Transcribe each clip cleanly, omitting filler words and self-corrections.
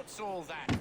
What's all that then?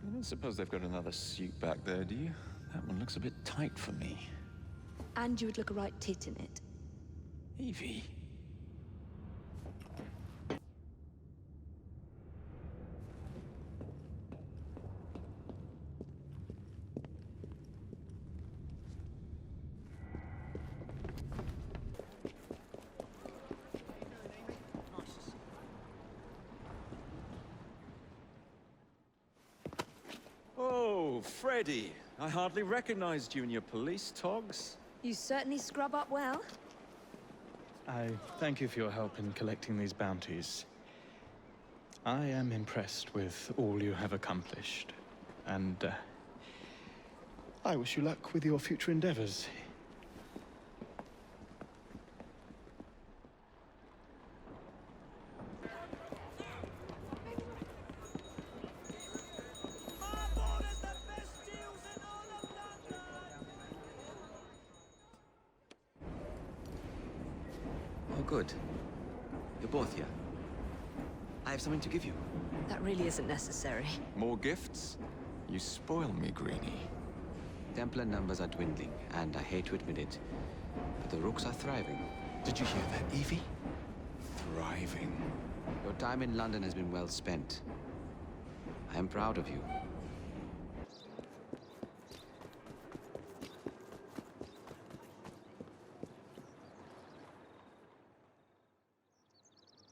You don't suppose they've got another suit back there, do you? That one looks a bit tight for me. And you would look a right tit in it. Evie. Oh, Freddy. I hardly recognized you in your police togs. You certainly scrub up well. I thank you for your help in collecting these bounties. I am impressed with all you have accomplished, and I wish you luck with your future endeavors. Oh, good. You're both here. I have something to give you. That really isn't necessary. More gifts? You spoil me, Greenie. Templar numbers are dwindling, and I hate to admit it, but the Rooks are thriving. Did you hear that, Evie? Thriving. Your time in London has been well spent. I am proud of you.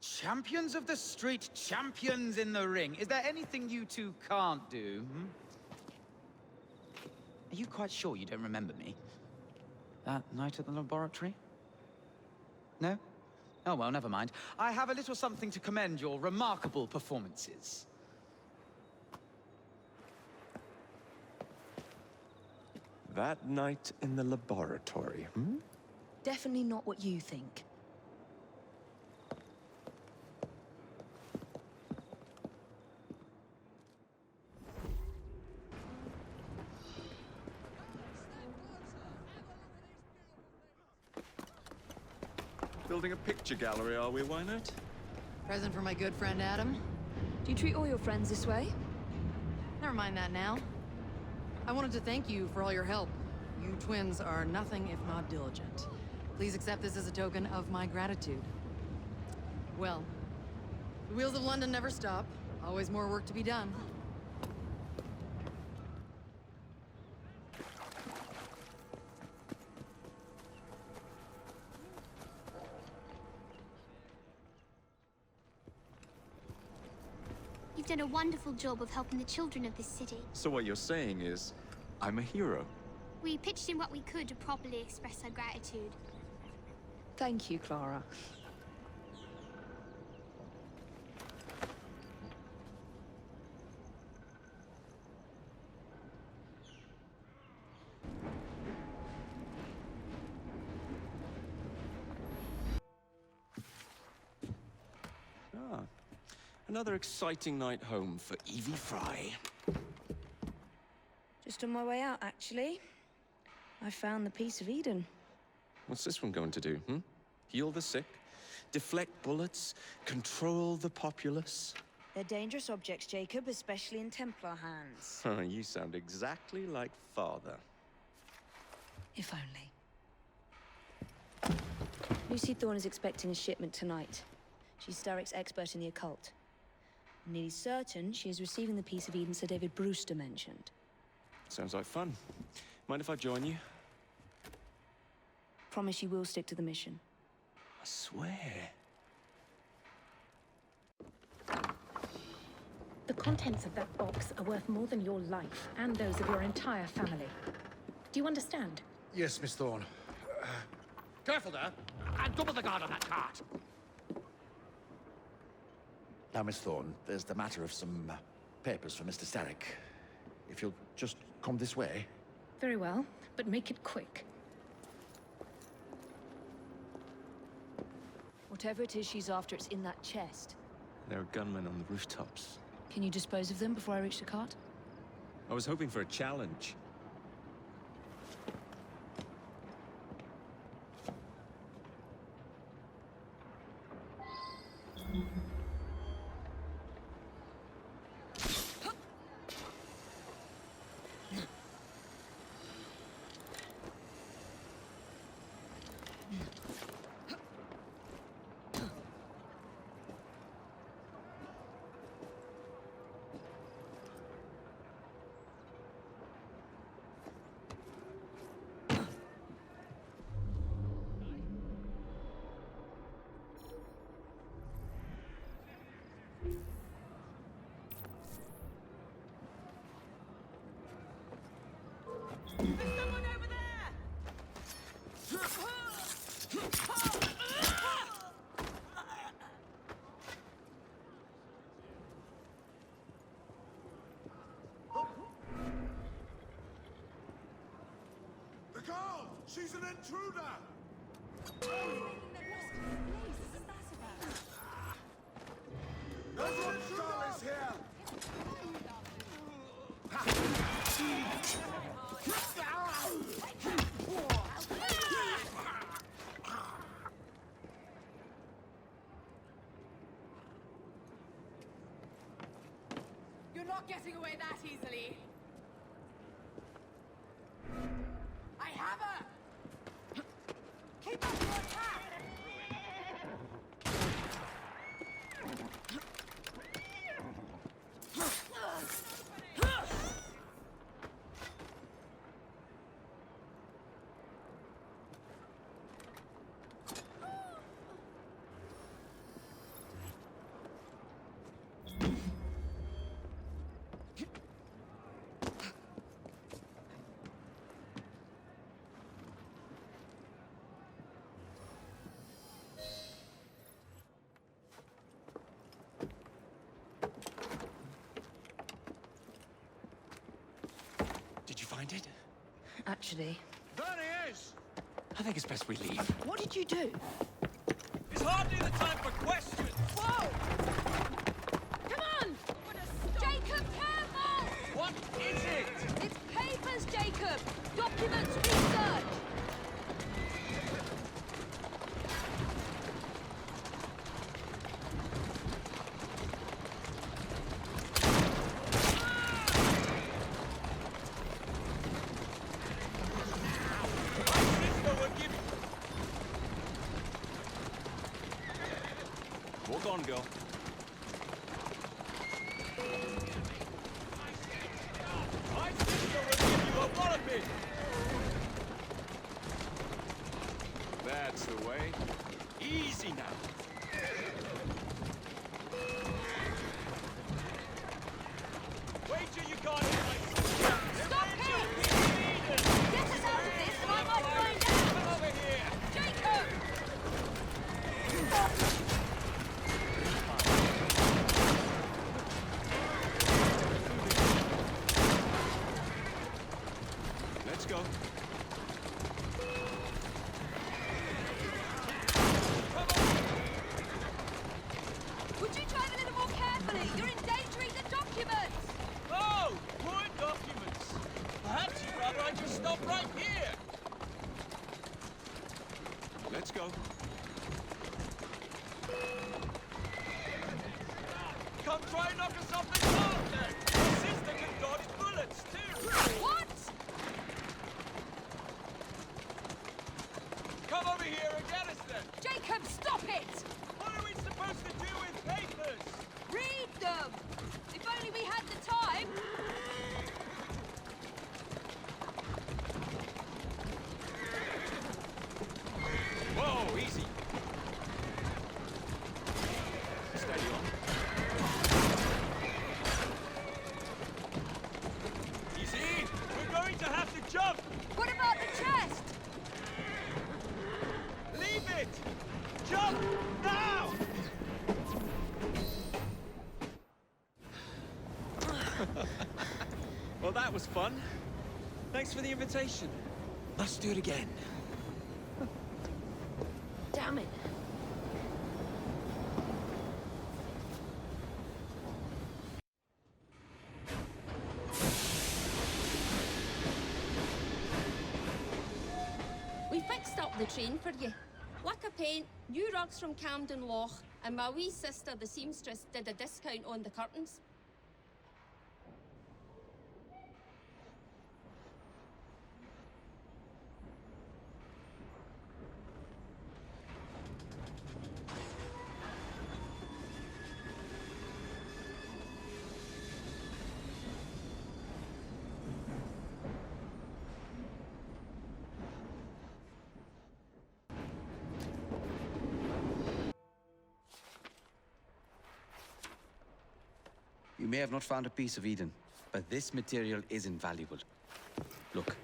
Champions of the street, champions in the ring. Is there anything you two can't do? Hmm? Are you quite sure you don't remember me? That night at the laboratory? No? Oh, well, never mind. I have a little something to commend your remarkable performances. That night in the laboratory, hmm? Definitely not what you think. Building a picture gallery, are we, Wainwright? Present for my good friend Adam? Do you treat all your friends this way? Never mind that now. I wanted to thank you for all your help. You twins are nothing if not diligent. Please accept this as a token of my gratitude. Well, the wheels of London never stop. Always more work to be done. You've done a wonderful job of helping the children of this city. So what you're saying is, I'm a hero. We pitched in what we could to properly express our gratitude. Thank you, Clara. Ah, another exciting night home for Evie Fry. Just on my way out, actually. I found the Piece of Eden. What's this one going to do, hmm? Heal the sick? Deflect bullets? Control the populace? They're dangerous objects, Jacob, especially in Templar hands. You sound exactly like Father. If only. Lucy Thorne is expecting a shipment tonight. She's Starrick's expert in the occult. I'm nearly certain she is receiving the Piece of Eden Sir David Brewster mentioned. Sounds like fun. Mind if I join you? Promise you will stick to the mission. I swear. The contents of that box are worth more than your life and those of your entire family. Do you understand? Yes, Miss Thorne. Careful there! And double the guard on that cart! Now, Miss Thorne, there's the matter of some papers for Mr. Starrick. If you'll just come this way. Very well, but make it quick. Whatever it is she's after, it's in that chest. There are gunmen on the rooftops. Can you dispose of them before I reach the cart? I was hoping for a challenge. The girl! She's an intruder! Everyone's girl is here! You're not getting away that easily. minded? Actually, There he is! I think it's best we leave. what did you do? It's hardly the time for questions! Whoa! Come on! Jacob, careful! What is it? It's papers, Jacob! Documents research! Walk on, girl. My sister will give you a walloping! That's the way. Easy now. Wait till you got it, my sister. Stop him! Get us out of this and I might find out! Come over here! Jacob! Let's go. Would you drive a little more carefully? You're endangering the documents! Oh, more documents. Perhaps you'd rather I just stop right here. Let's go. Come try and knock us off the cart then. My sister can dodge bullets too. What? Come over here and get us then. Jacob, stop it! What are we supposed to do with papers? Read them! If only we had the time! Whoa, easy. Steady on. Easy. We're going to have to jump. What about the chest? Leave it. Jump now. Well, that was fun. Thanks for the invitation. Let's do it again. Damn it. We fixed up the train for you. Wick of paint, new rugs from Camden Loch, and my wee sister, the seamstress, did a discount on the curtains. You may have not found a piece of Eden, but this material is invaluable. Look.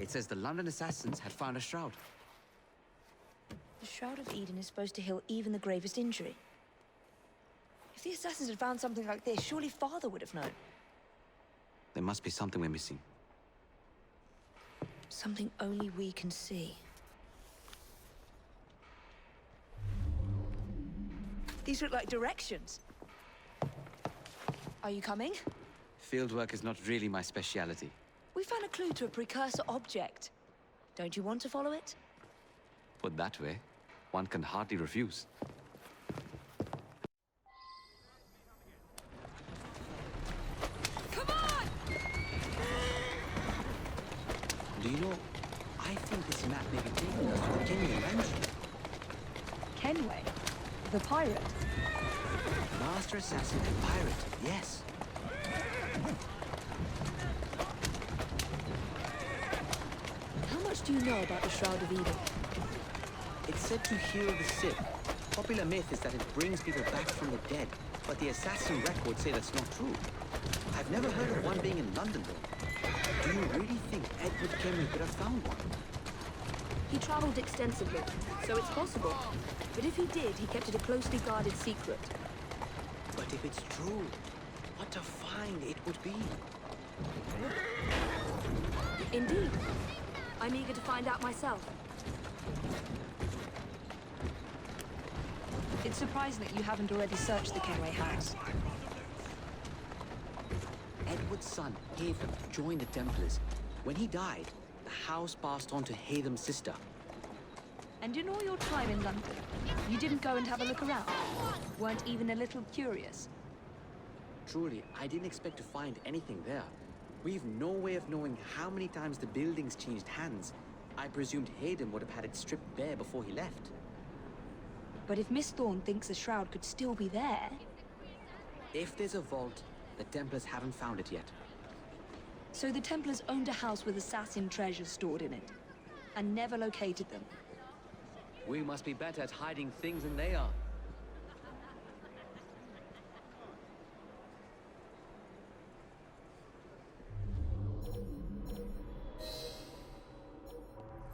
It says the London assassins had found a shroud. The Shroud of Eden is supposed to heal even the gravest injury. If the assassins had found something like this, surely Father would have known. There must be something we're missing. Something only we can see. These look like directions. Are you coming? Fieldwork is not really my speciality. We found a clue to a precursor object. Don't you want to follow it? Put that way, one can hardly refuse. Come on! Do you know, I think this map may be taking us to the Kenway mansion. Kenway? The pirate? Master assassin and pirate, yes. How much do you know about the Shroud of Eden? It's said to heal the sick. Popular myth is that it brings people back from the dead, but the assassin records say that's not true. I've never heard of one being in London, though. Do you really think Edward Kenway could have found one? He traveled extensively, so it's possible. But if he did, he kept it a closely guarded secret. But if it's true, what a find it would be. Indeed. I'm eager to find out myself. It's surprising that you haven't already searched the Kenway house. Edward's son, Hatham, joined the Templars. When he died, the house passed on to Hatham's sister. And in all your time in London, you didn't go and have a look around? Weren't even a little curious? Truly, I didn't expect to find anything there. We've no way of knowing how many times the building's changed hands. I presumed Hatham would have had it stripped bare before he left. But if Miss Thorne thinks the shroud could still be there... If there's a vault, the Templars haven't found it yet. So the Templars owned a house with assassin treasures stored in it, and never located them. We must be better at hiding things than they are.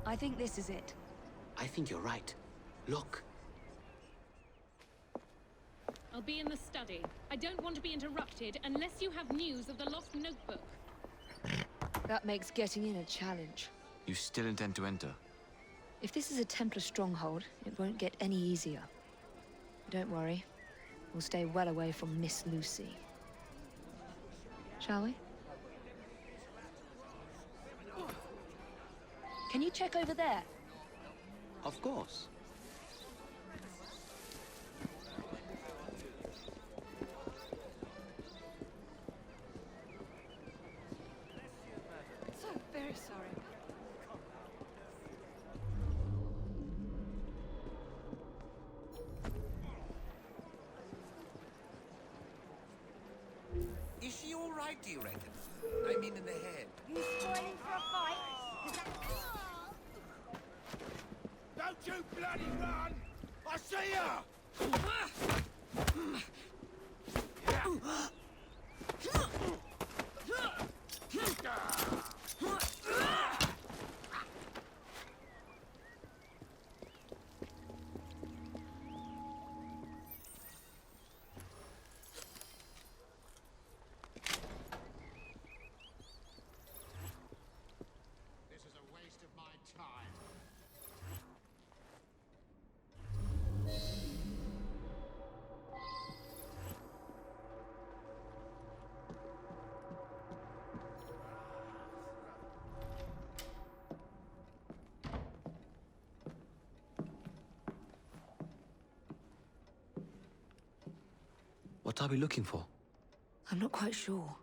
I think this is it. I think you're right. Look. I'll be in the study. I don't want to be interrupted unless you have news of the lost notebook. That makes getting in a challenge. You still intend to enter? If this is a Templar stronghold, it won't get any easier. Don't worry. We'll stay well away from Miss Lucy. Shall we? Can you check over there? Of course. So very sorry. Is she all right, do you reckon? I mean in the head. You spoiling for a fight? 'Cause Don't you bloody run! I see ya! This is a waste of my time. What are we looking for? I'm not quite sure.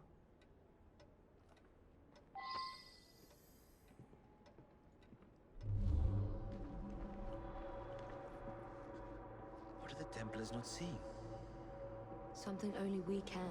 What are the Templars not seeing? Something only we can.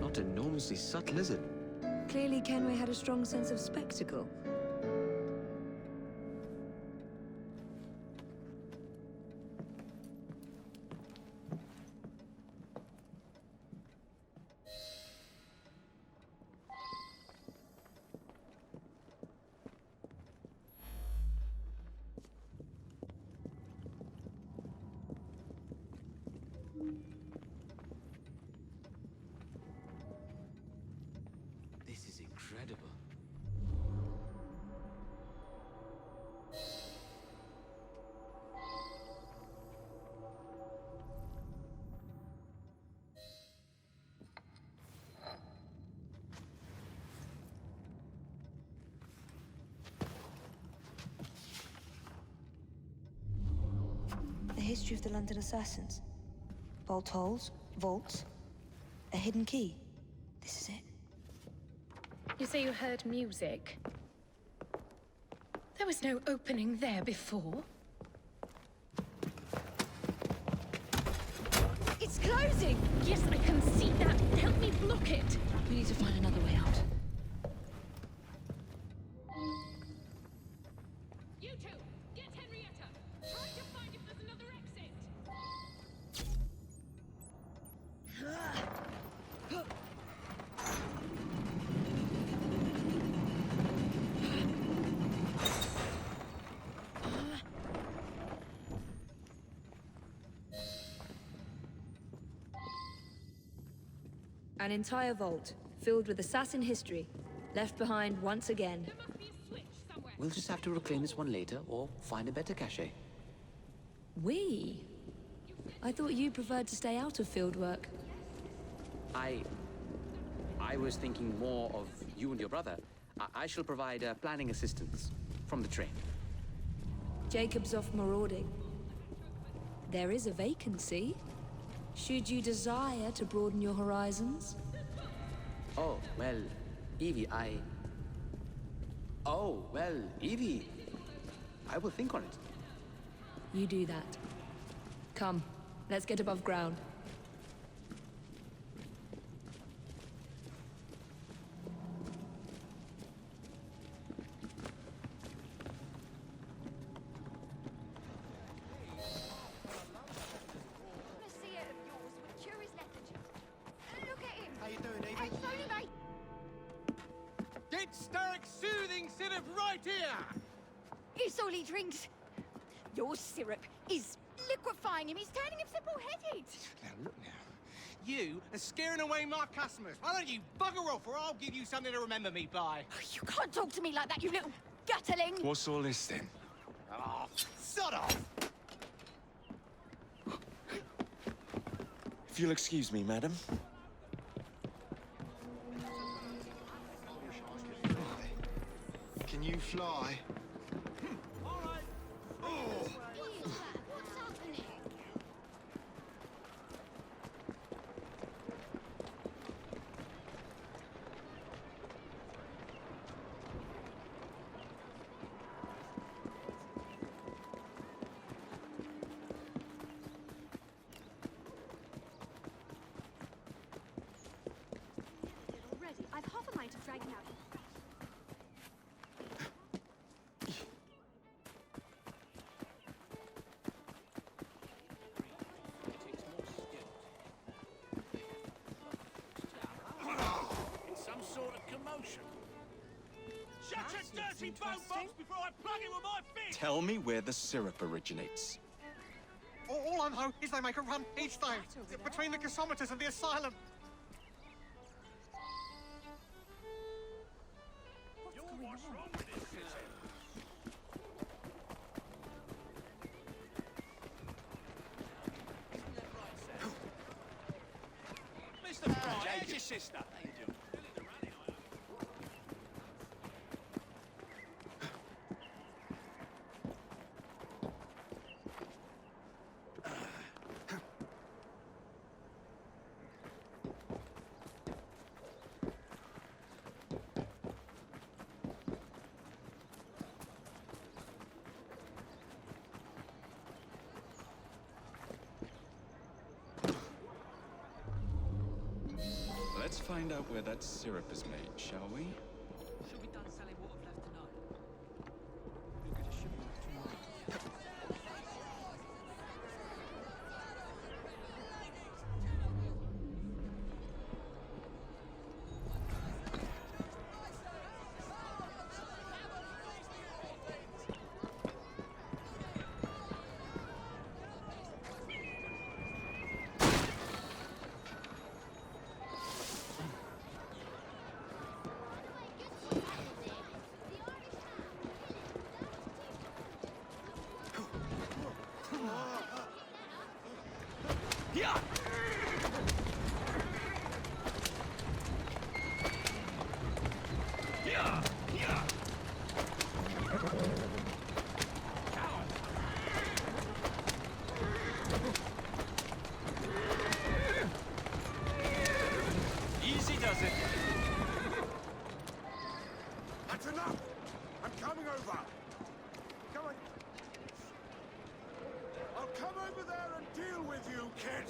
Not enormously subtle, is it? Clearly, Kenway had a strong sense of spectacle. This is incredible. The history of the London assassins. Bolt holes, vaults, a hidden key. This is it. You say you heard music. There was no opening there before. It's closing! closing! Yes, I can see that. Help me block it. We need to find another way out. You two, get Henrietta. Try to find if there's another exit. An entire vault, filled with assassin history, left behind once again. There must be a switch somewhere. We'll just have to reclaim this one later, or find a better cache. We? I thought you preferred to stay out of field work. I was thinking more of you and your brother. I shall provide planning assistance from the train. Jacob's off marauding. There is a vacancy. Should you desire to broaden your horizons? Oh, well, Evie, Oh, well, Evie, I will think on it. You do that. Come, let's get above ground. How you doing, Evie? Get Starrick's soothing syrup right here! It's all he drinks. Your syrup is liquefying him. He's turning him simple-headed. Now, look now. You are scaring away my customers. Why don't you bugger off, or I'll give you something to remember me by. You can't talk to me like that, you little gutterling. What's all this then? Oh, sod off! If you'll excuse me, madam. Can you fly? What's happening? Already, I've half a mind to drag him out. Some sort of commotion. Shut your dirty boat box before I plug it with my fist! Tell me where the syrup originates. All I know is they make a run each day, between the gasometers and the asylum. What's wrong with this city? Mr. Fry, how's your sister? How you doing? Let's find out where that syrup is made, shall we? Should be done selling what I've left tonight. Easy does it. That's enough! I'm coming over! Come on. I'll come over there and deal with you, kid!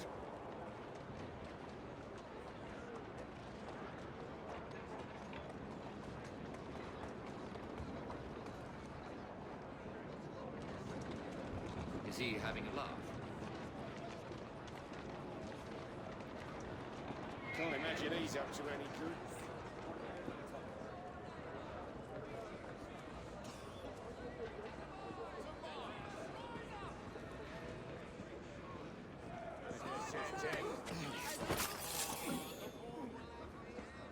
Is he having a laugh? Can't imagine he's up to any good.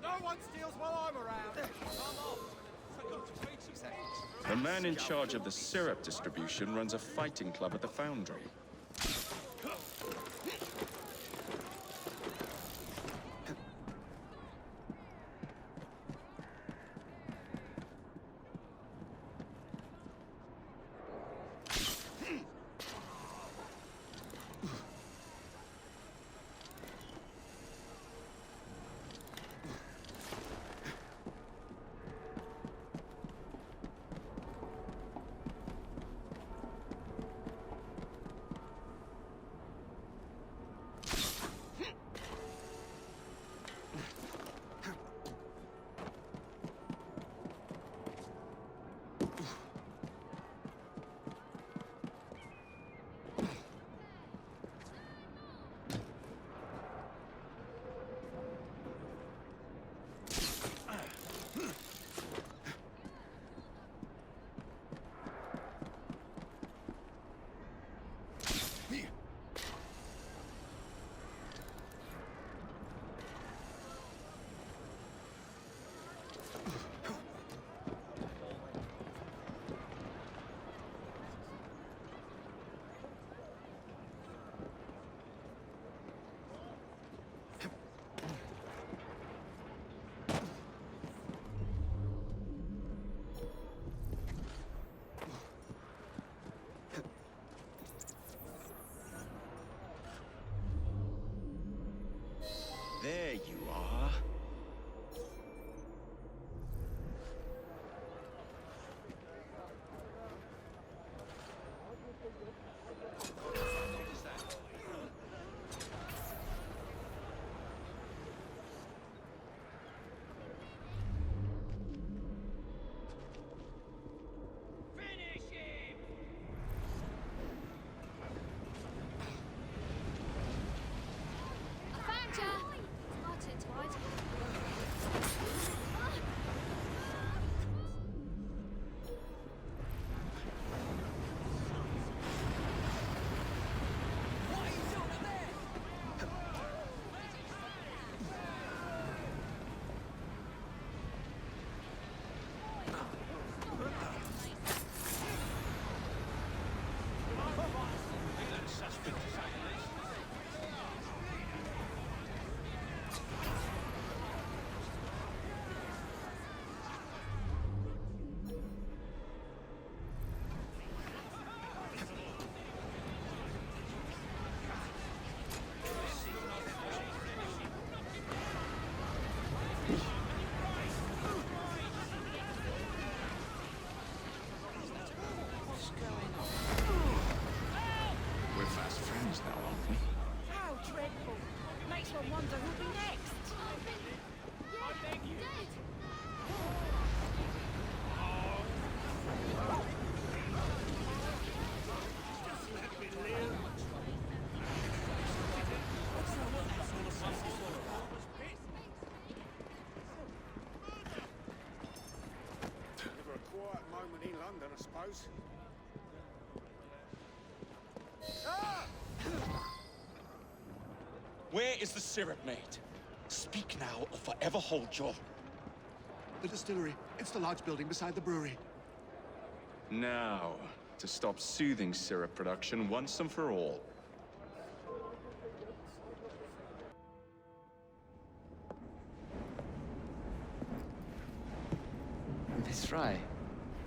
No one steals while I'm around. The man in charge of the syrup distribution runs a fighting club at the foundry. There you are. I suppose. Where is the syrup made? Speak now or forever hold your... The distillery. It's the large building beside the brewery. Now, to stop soothing syrup production once and for all. Miss Fry,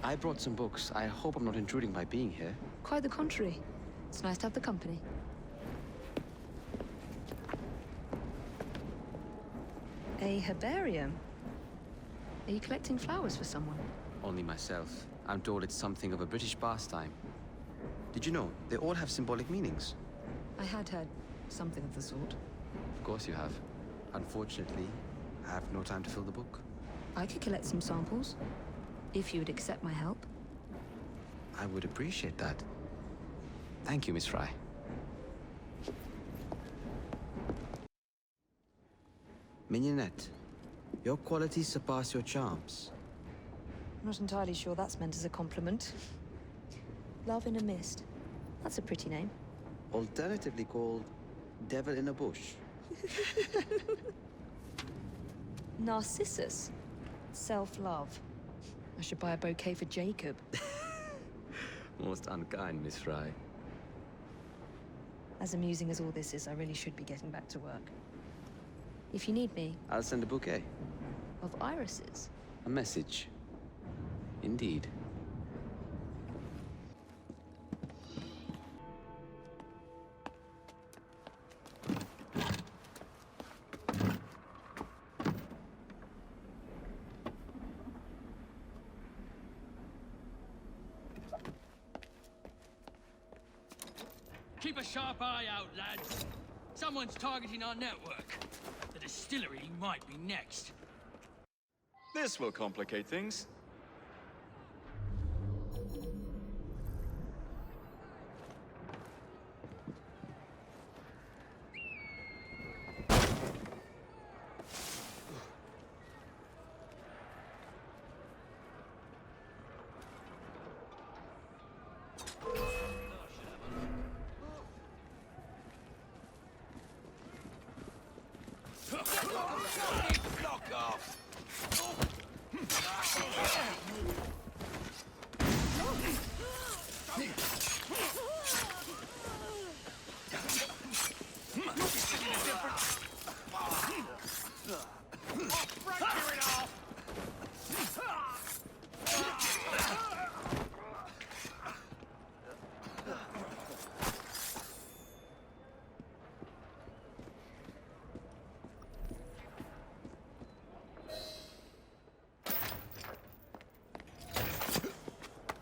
I brought some books. I hope I'm not intruding by being here. Quite the contrary. It's nice to have the company. A herbarium? Are you collecting flowers for someone? Only myself. I'm told it's something of a British pastime. Did you know they all have symbolic meanings? I had heard something of the sort. Of course you have. Unfortunately, I have no time to fill the book. I could collect some samples, if you would accept my help. I would appreciate that. Thank you, Miss Fry. Mignonette, your qualities surpass your charms. I'm not entirely sure that's meant as a compliment. Love in a Mist. That's a pretty name. Alternatively called Devil in a Bush. Narcissus. Self-love. I should buy a bouquet for Jacob. Most unkind, Miss Fry. As amusing as all this is, I really should be getting back to work. If you need me... I'll send a bouquet. Of irises? A message. Indeed. Keep a sharp eye out, lads. Someone's targeting our network. The distillery might be next. This will complicate things. Block off!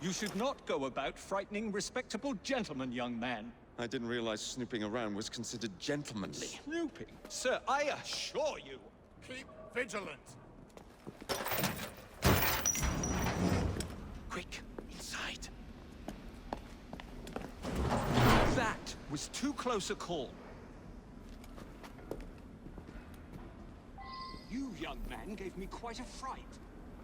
You should not go about frightening respectable gentlemen, young man. I didn't realize snooping around was considered gentlemanly. Snooping? Sir, I assure you. Keep vigilant. Quick, inside. That was too close a call. You, young man, gave me quite a fright.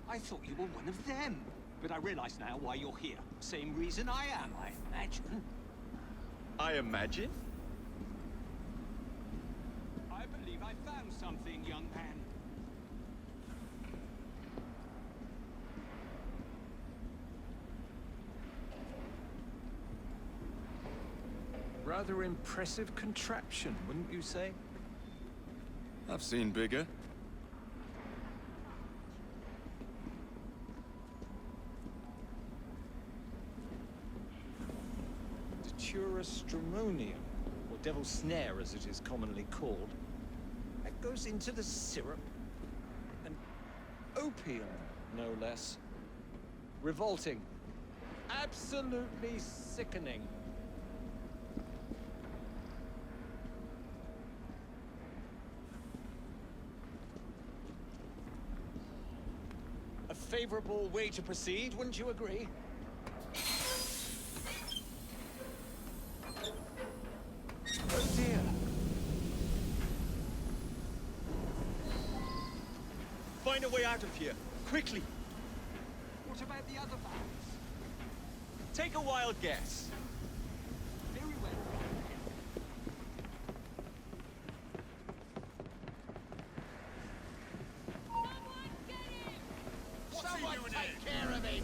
I thought you were one of them. But I realize now why you're here. Same reason I am, I imagine. I imagine? I believe I found something, young man. Rather impressive contraption, wouldn't you say? I've seen bigger. Stramonium, or devil's snare as it is commonly called. That goes into the syrup. And opium, no less. Revolting. Absolutely sickening. A favorable way to proceed, wouldn't you agree? Oh dear. Find a way out of here, quickly. What about the other vans? Take a wild guess. Very well. Someone take care of him!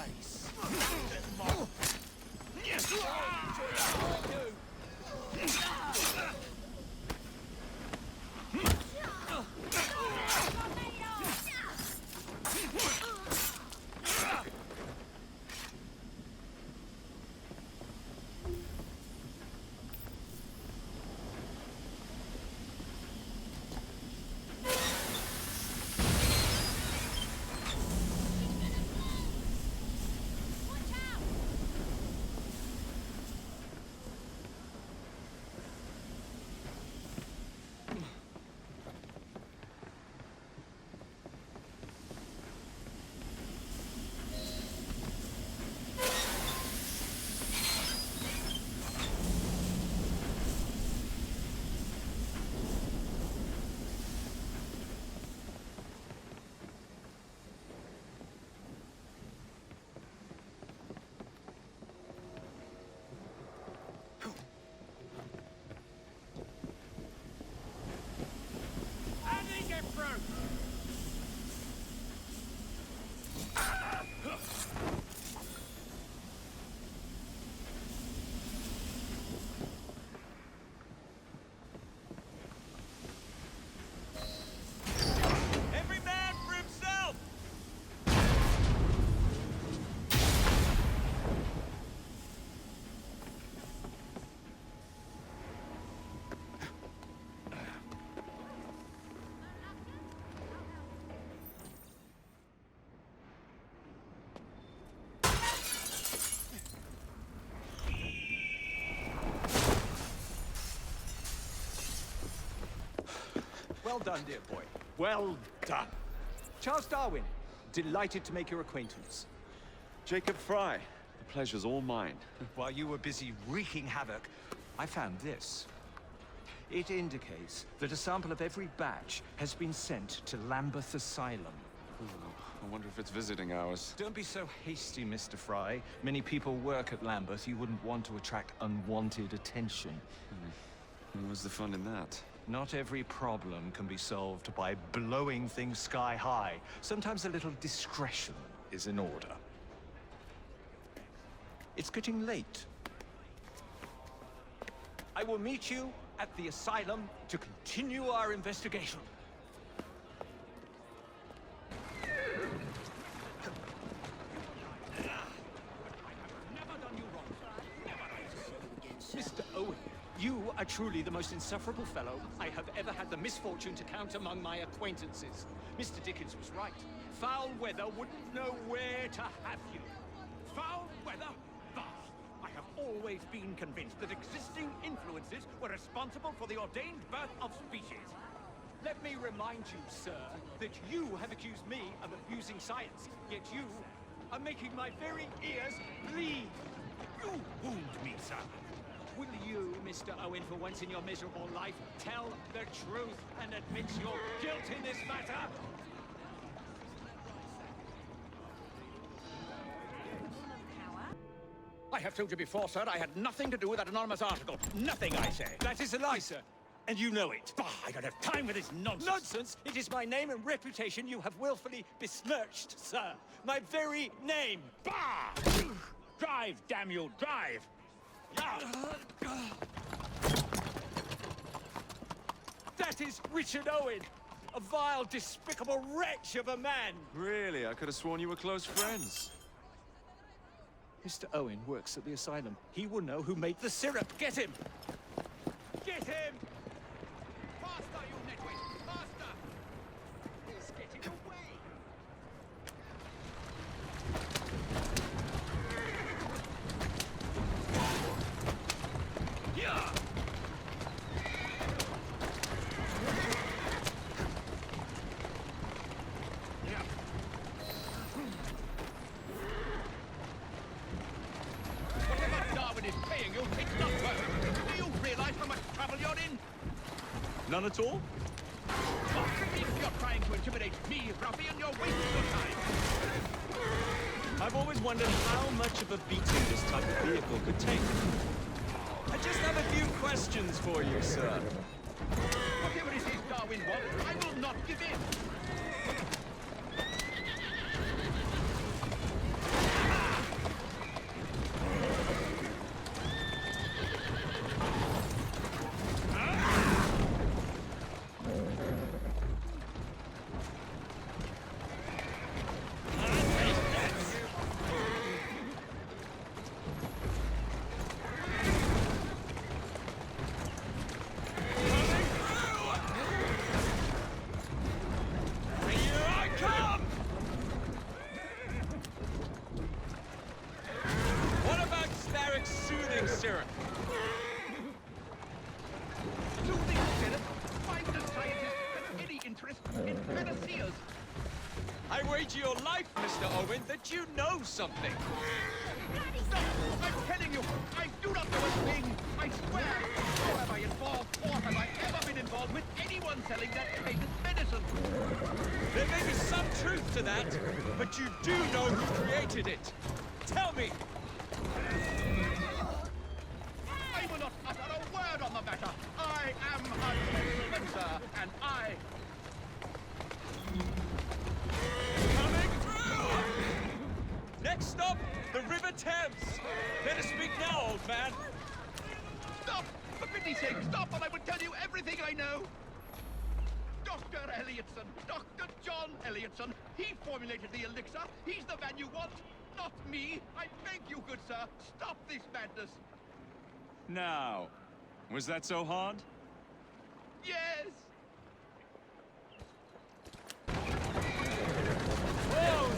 face. Every man for himself! Well done, dear boy. Well done. Charles Darwin, delighted to make your acquaintance. Jacob Fry, the pleasure's all mine. While you were busy wreaking havoc, I found this. It indicates that a sample of every batch has been sent to Lambeth Asylum. I wonder if it's visiting hours. Don't be so hasty, Mr. Fry. Many people work at Lambeth. You wouldn't want to attract unwanted attention. What's the fun in that? Not every problem can be solved by blowing things sky high. Sometimes a little discretion is in order. It's getting late. I will meet you at the asylum to continue our investigation. Mr. Owen, you are truly the most insufferable fellow I have ever had the misfortune to count among my acquaintances. Mr. Dickens was right. Foul weather wouldn't know where to have you. Foul weather? Bah! I have always been convinced that existing influences were responsible for the ordained birth of species. Let me remind you, sir, that you have accused me of abusing science, yet you are making my very ears bleed. You wound me, sir. Will you, Mr. Owen, for once in your miserable life, tell the truth and admit your guilt in this matter? I have told you before, sir, I had nothing to do with that anonymous article. Nothing, I say. That is a lie, sir. And you know it. Bah, I don't have time for this nonsense. Nonsense? It is my name and reputation you have willfully besmirched, sir. My very name. Bah! Drive, damn you, drive! That is Richard Owen, a vile, despicable wretch of a man. Really? I could have sworn you were close friends. Mr. Owen works at the asylum. He will know who made the syrup. Get him! Get him! Faster, you nitwit! Faster! He's getting away! Yeah! None at all? If you're trying to intimidate me, ruffian, you're wasting your time. I've always wondered how much of a beating this type of vehicle could take. I just have a few questions for you, sir. Whatever it is Darwin wants, I will not give in. soothing syrup. Soothing syrup? Find the scientist with any interest in panaceas. I wager your life, Mr. Owen, that you know something. Stop! I'm telling you, I do not know a thing. I swear. Nor am I involved, or have I ever been involved with anyone selling that patent medicine. There may be some truth to that, but you do know who created it. Tell me. I will not utter a word on the matter. I am a gentleman, sir, and I... Coming through! Next stop, the River Thames. Better speak now, old man. Stop! For pity's sake, stop, and I will tell you everything I know. Dr. Elliotson, Dr. John Elliotson. He formulated the elixir. He's the man you want, not me. I beg you, good sir, stop this madness. Now, was that so hard? Yes! Whoa!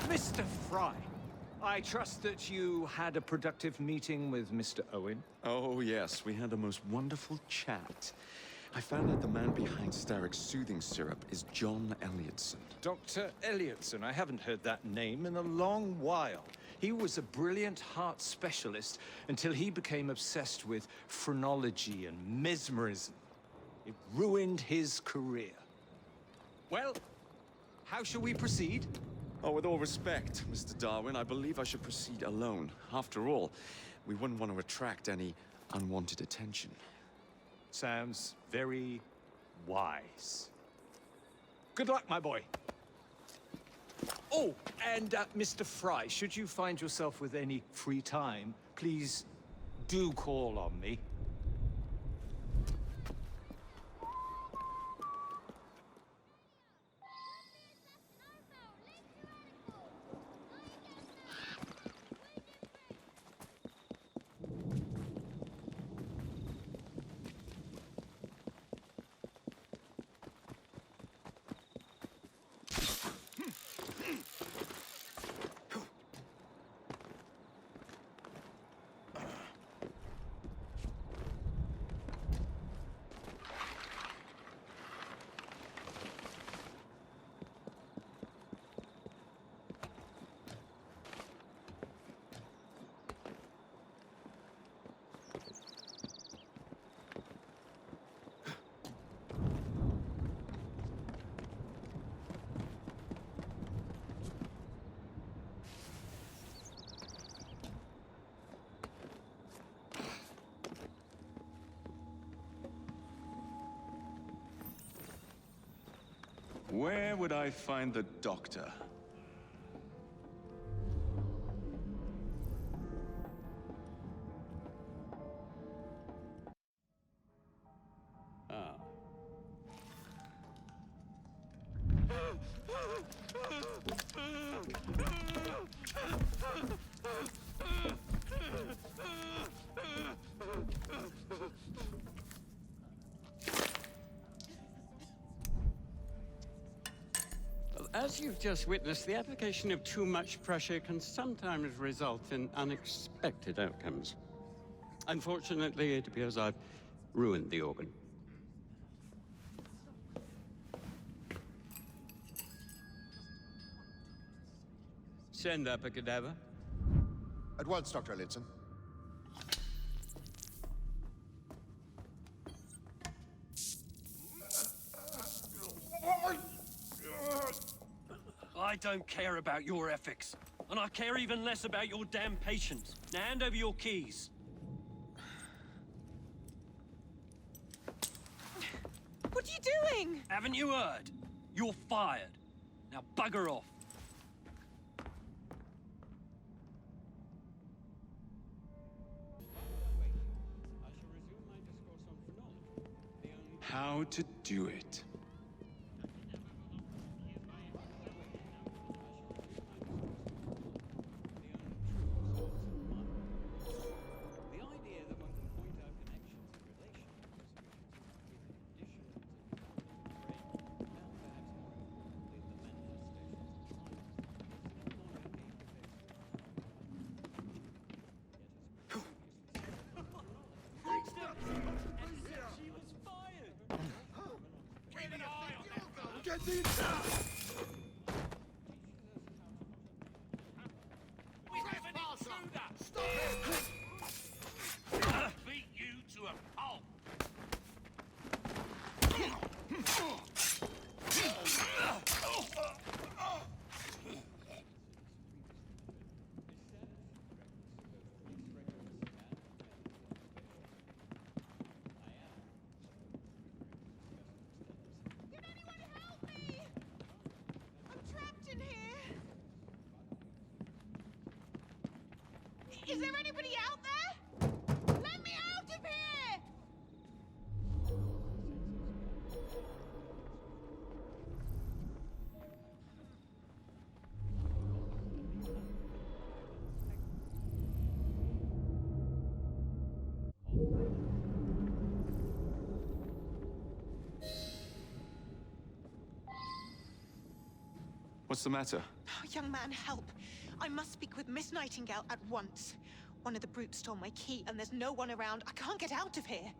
Mr. Fry, I trust that you had a productive meeting with Mr. Owen. Oh, yes, we had the most wonderful chat. I found out the man behind Starrick's soothing syrup is John Elliotson. Dr. Elliotson, I haven't heard that name in a long while. He was a brilliant heart specialist until he became obsessed with phrenology and mesmerism. It ruined his career. Well, how shall we proceed? Oh, with all respect, Mr. Darwin, I believe I should proceed alone. After all, we wouldn't want to attract any unwanted attention. Sounds very wise. Good luck, my boy. Oh, and Mr. Fry, should you find yourself with any free time, please do call on me. Where would I find the doctor? Ah. As you've just witnessed, the application of too much pressure can sometimes result in unexpected outcomes. Unfortunately, it appears I've ruined the organ. Send up a cadaver. At once, Dr. Elliotson. I don't care about your ethics, and I care even less about your damn patience. Now hand over your keys. What are you doing? Haven't you heard? You're fired. Now bugger off. How to do it. We have an intruder! Stop it! Beat you to a pulp! Is there anybody out there? Let me out of here! What's the matter? Oh, young man, help. I must speak with Miss Nightingale at once. One of the brutes stole my key, and there's no one around. I can't get out of here.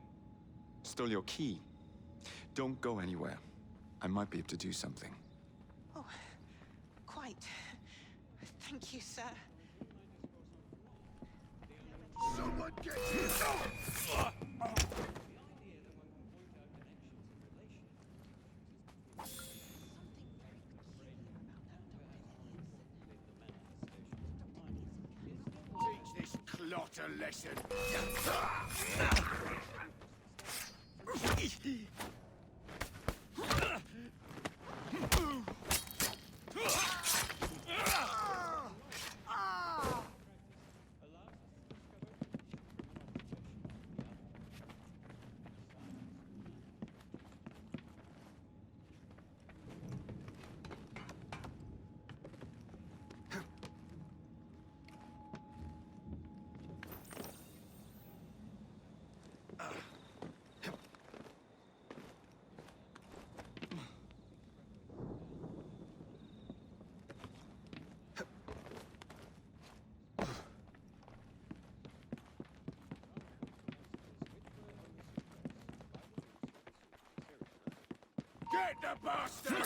Stole your key. Don't go anywhere. I might be able to do something. Oh, quite. Thank you, sir. Someone get here! Teach this clot a lesson. Get the bastard!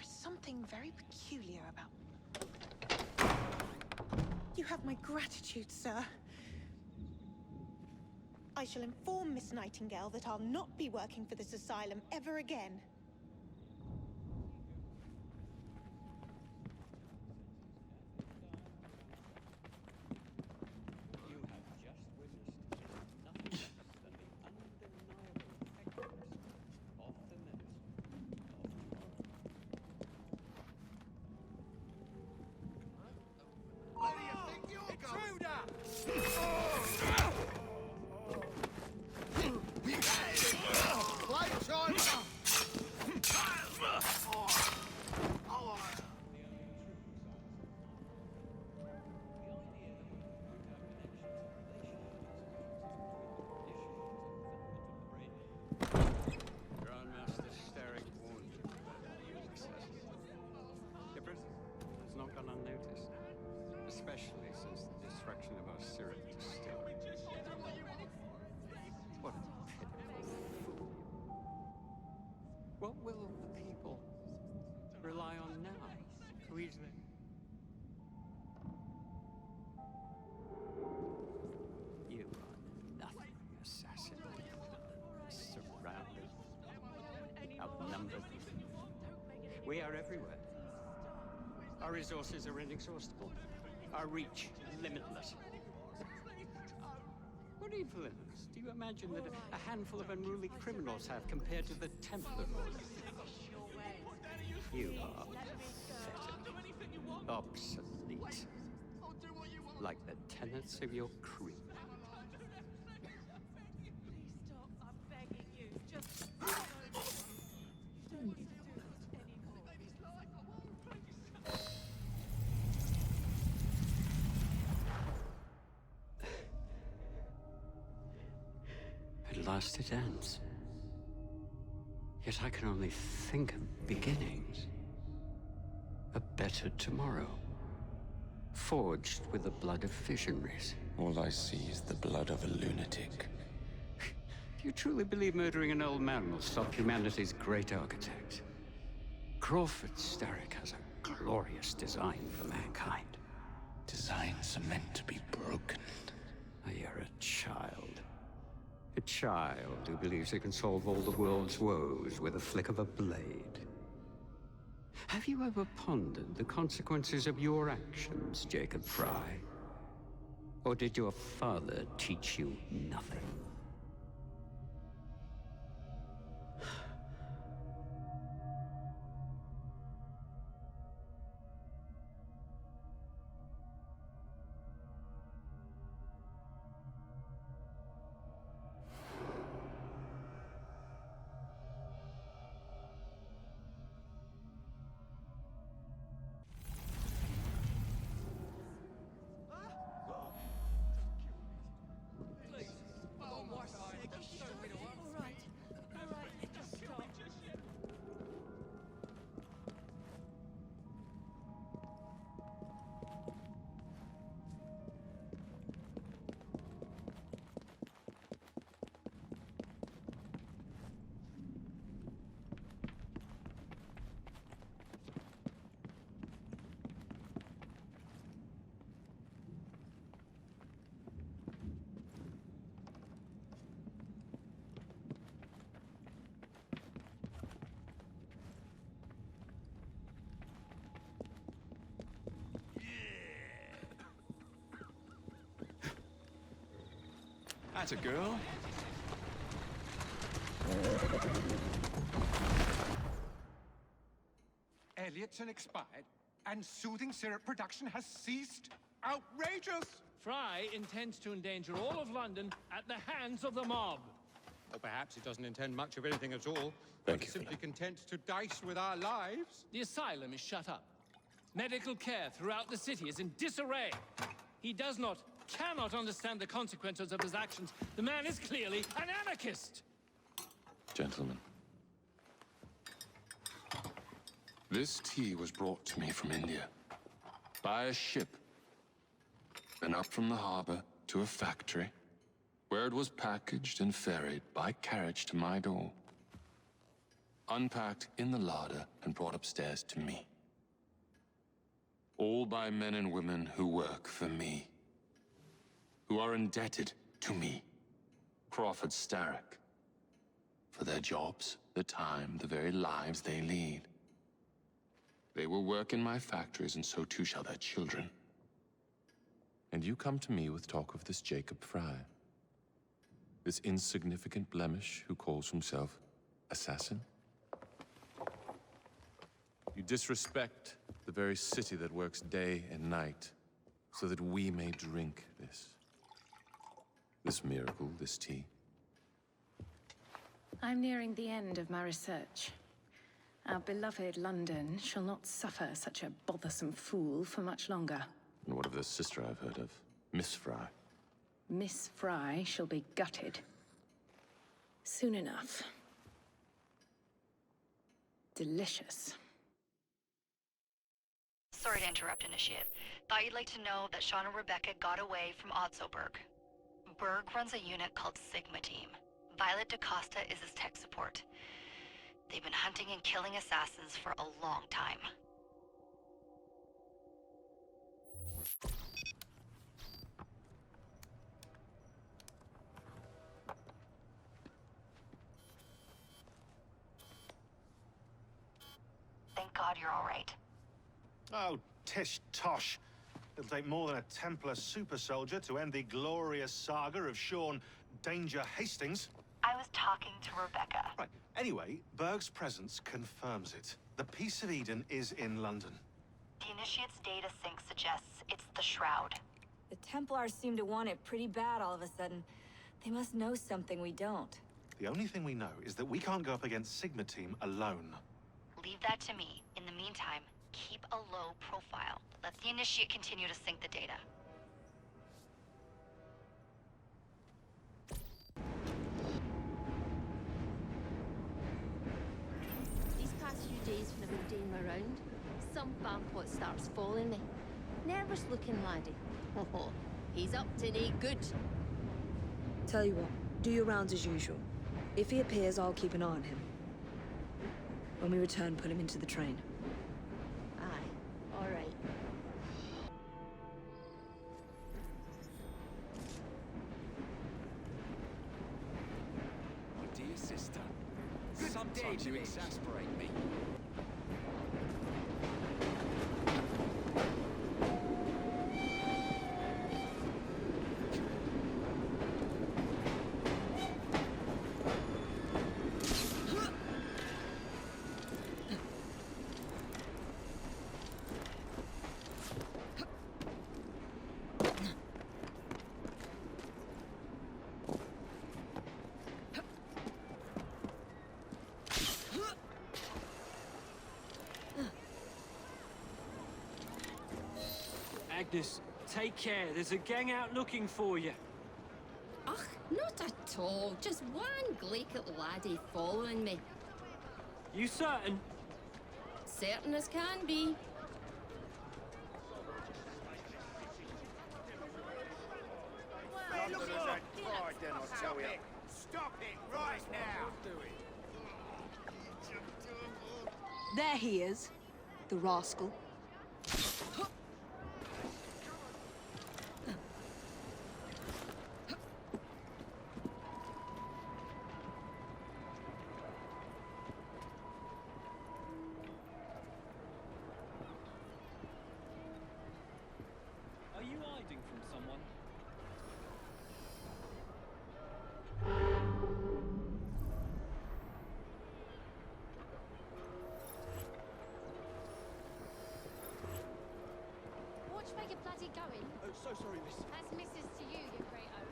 Something very peculiar about... You have my gratitude, sir. I shall inform Miss Nightingale that I'll not be working for this asylum ever again. Especially since the destruction of our syrup distillery. What a pitiful fool. What will the people rely on now to ease their... You are nothing, assassin. Surrounded, outnumbered. We are everywhere. Our resources are inexhaustible. Our reach limitless. What influence do you imagine that a handful of unruly criminals have compared to the Templar Order? You are pathetic, obsolete, like the tenets of your creed. last it ends. Yet I can only think of beginnings. A better tomorrow, forged with the blood of visionaries. All I see is the blood of a lunatic. Do you truly believe murdering an old man will stop humanity's great architect? Crawford Starrick has a glorious design for mankind. Designs are meant to be broken. You're a child. A child who believes it can solve all the world's woes with a flick of a blade. Have you ever pondered the consequences of your actions, Jacob Fry? Or did your father teach you nothing? That's a girl. Elliotson expired, and soothing syrup production has ceased? Outrageous! Fry intends to endanger all of London at the hands of the mob. Or perhaps he doesn't intend much of anything at all. Thank He's you, simply content to dice with our lives. The asylum is shut up. Medical care throughout the city is in disarray. He cannot understand the consequences of his actions. The man is clearly an anarchist! Gentlemen, this tea was brought to me from India by a ship, then up from the harbor to a factory, where it was packaged and ferried by carriage to my door, unpacked in the larder and brought upstairs to me. All by men and women who work for me, who are indebted to me, Crawford Starrick, for their jobs, the time, the very lives they lead. They will work in my factories, and so too shall their children. And you come to me with talk of this Jacob Fry, this insignificant blemish who calls himself assassin? You disrespect the very city that works day and night so that we may drink this miracle, this tea. I'm nearing the end of my research. Our beloved London shall not suffer such a bothersome fool for much longer. And what of the sister I've heard of, Miss Fry? Miss Fry shall be gutted. Soon enough. Delicious. Sorry to interrupt, Initiate. Thought you'd like to know that Sean and Rebecca got away from Otzoberg. Berg runs a unit called Sigma Team. Violet DaCosta is his tech support. They've been hunting and killing assassins for a long time. Thank God you're all right. Oh, tish-tosh. It'll take more than a Templar super soldier to end the glorious saga of Sean Danger Hastings. I was talking to Rebecca. Right. Anyway, Berg's presence confirms it. The Peace of Eden is in London. The Initiate's data sync suggests it's the Shroud. The Templars seem to want it pretty bad all of a sudden. They must know something we don't. The only thing we know is that we can't go up against Sigma Team alone. Leave that to me. In the meantime, keep a low profile. Let the Initiate continue to sync the data. some vampot starts following me. Nervous looking laddie. Oh, he's up to no good. Tell you what, do your rounds as usual. If he appears, I'll keep an eye on him. When we return, put him into the train. Aye, all right. My dear sister, sometimes you exasperate me. Agnes, take care. There's a gang out looking for you. Ugh, not at all. Just one glaikit laddie following me. You certain? Certain as can be. Stop it right now! There he is, the rascal. Are you hiding from someone? Watch where you're bloody going. Oh, so sorry, miss. That's missus to you, you great oaf.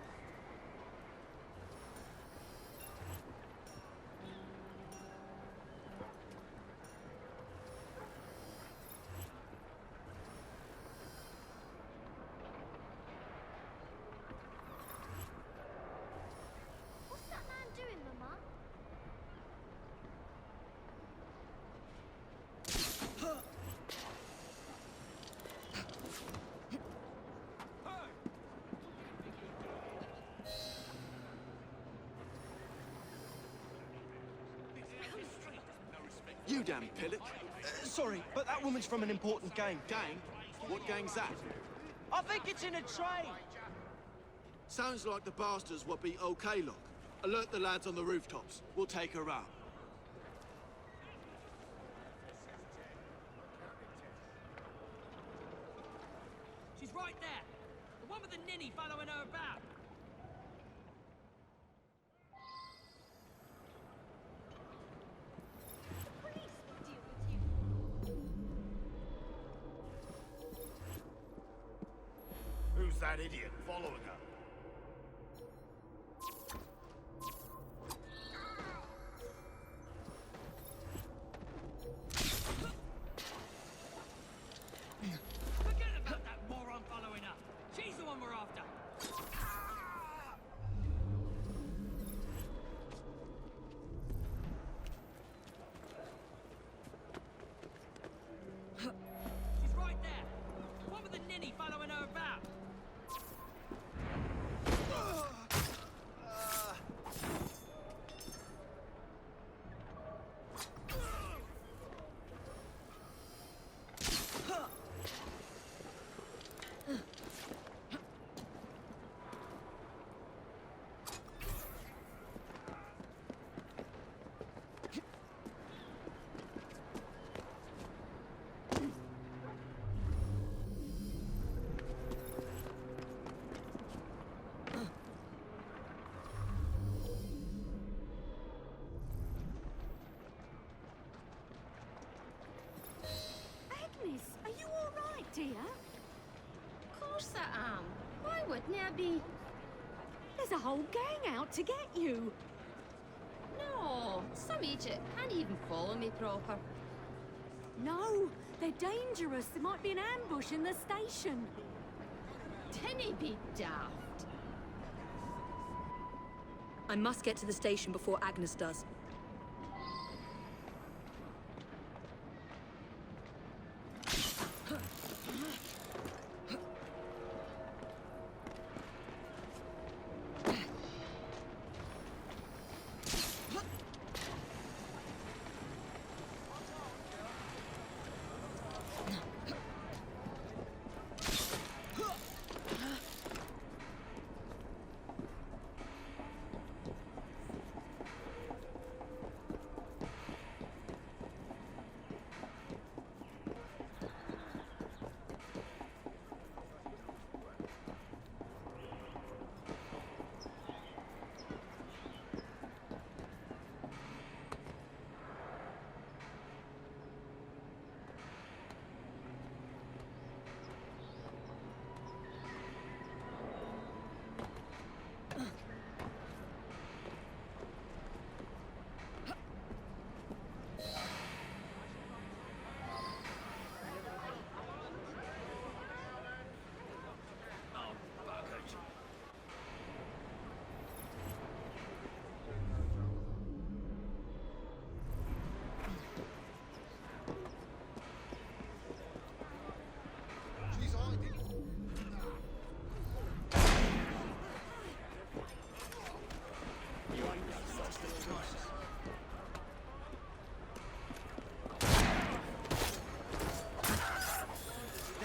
What's that man doing, Mama? You damn pillock. Sorry, but that woman's from an important gang. Gang? What gang's that? I think it's in a train. Sounds like the bastards will be okay, look. Alert the lads on the rooftops. We'll take her out. She's right there. The one with the ninny following her about. Who's that idiot following her? Forget about that moron following her. She's the one we're after. She's right there. The one with the ninny following her about. Agnes, are you all right, dear? Of course I am. Why wouldn't I be? There's a whole gang out to get you. No, some idiot can't even follow me proper. No, they're dangerous. There might be an ambush in the station. Dinna be daft. I must get to the station before Agnes does.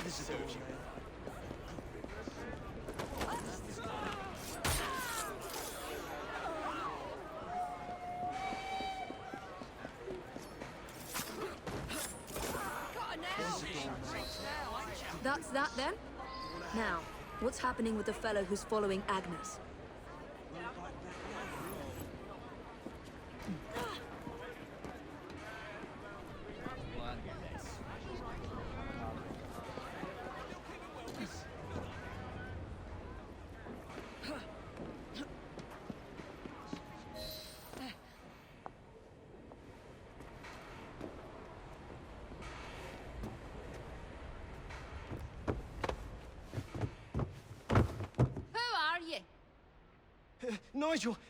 Visibility. That's that then? Now, what's happening with the fellow who's following Agnes?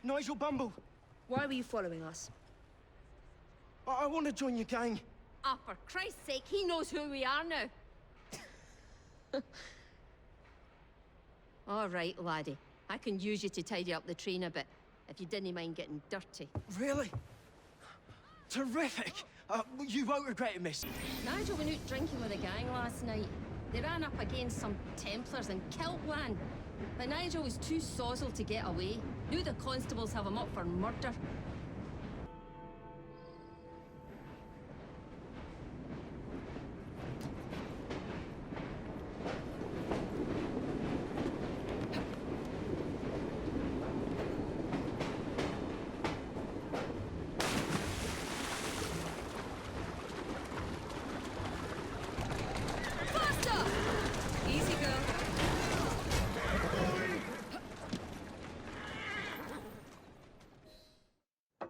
Nigel Bumble. Why were you following us? I want to join your gang. Ah, for Christ's sake, he knows who we are now. All right, laddie. I can use you to tidy up the train a bit, if you didn't mind getting dirty. Really? Terrific. You won't regret it, miss. Nigel went out drinking with a gang last night. They ran up against some Templars in Kiltwan. But Nigel was too sozzled to get away. Knew the constables have him up for murder. Faster! Easy, girl.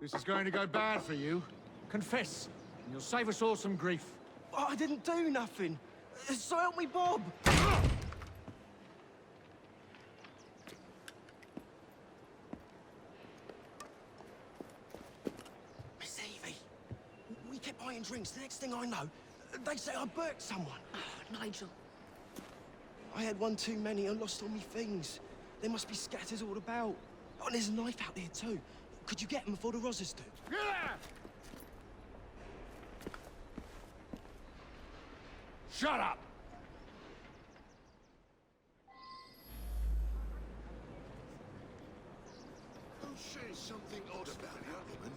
This is going to go bad for you. Confess, and you'll save us all some grief. I didn't do nothing. So help me, Bob. Miss Evie, we kept buying drinks. The next thing I know, they say I burnt someone. Oh, Nigel. I had one too many and lost all my things. They must be scattered all about. Oh, and there's a knife out there too. Could you get them before the Rozzers do? Shut up! Oh, there's something odd about that woman.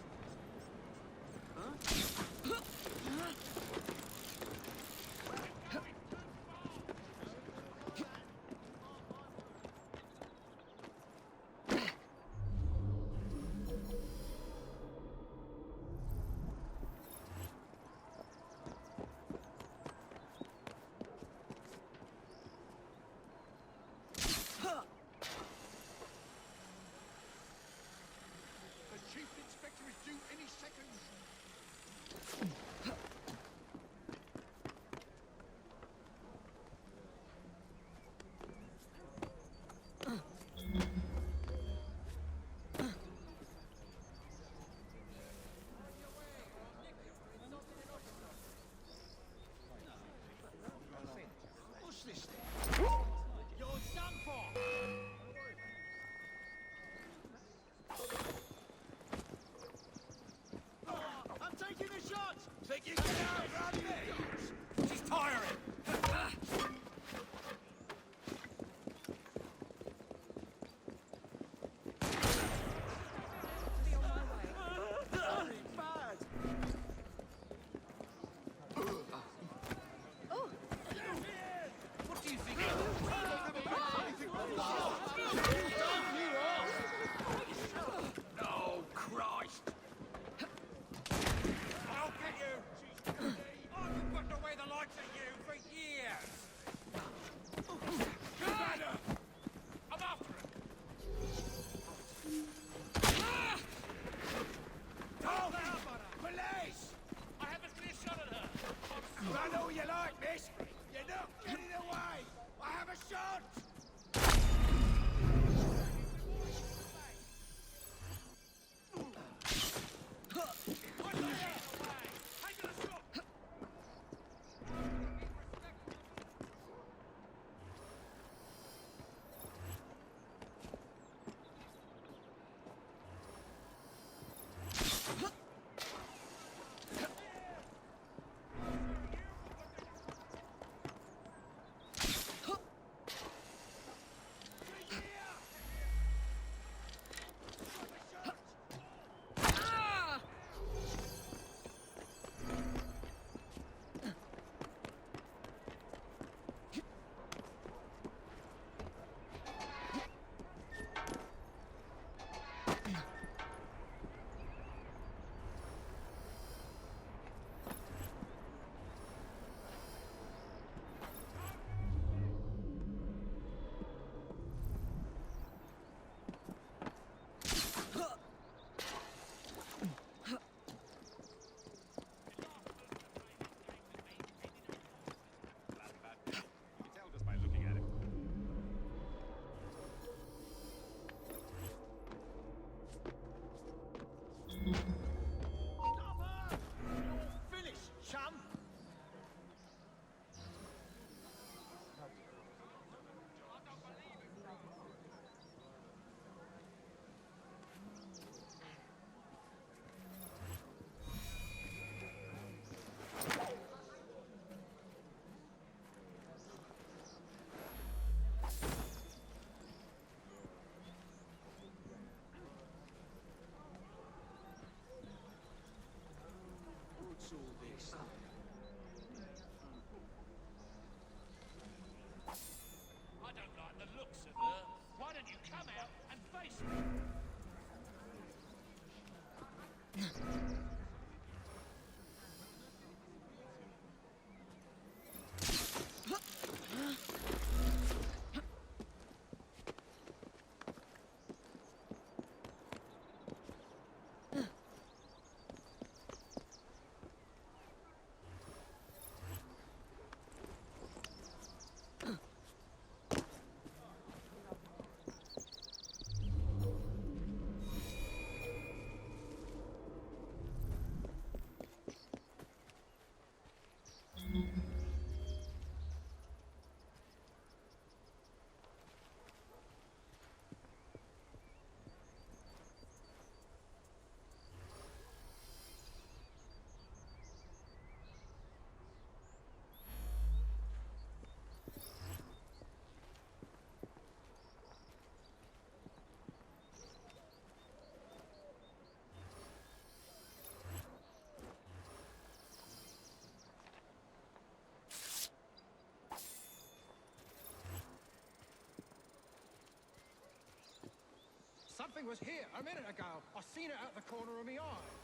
thing was here a minute ago. I seen it out the corner of my eye.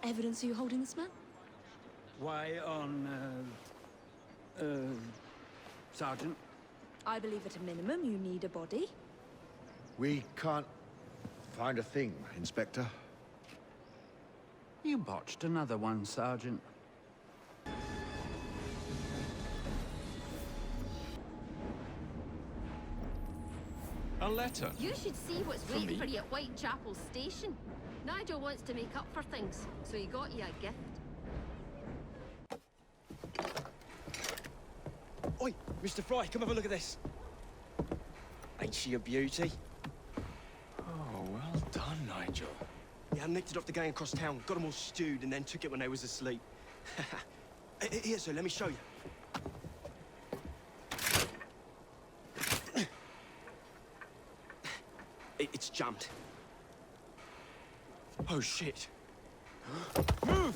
evidence are you holding this man? Why on, Sergeant? I believe at a minimum you need a body. We can't find a thing, Inspector. You botched another one, Sergeant. A letter? You should see what's For waiting me? for you at Whitechapel Station. Nigel wants to make up for things, so he got you a gift. Oi, Mr. Fry, come have a look at this. Ain't she a beauty? Oh, well done, Nigel. Yeah, I nicked it off the gang across town, got them all stewed, and then took it when they was asleep. Here, sir, let me show you. It's jumped. Oh, shit. Move!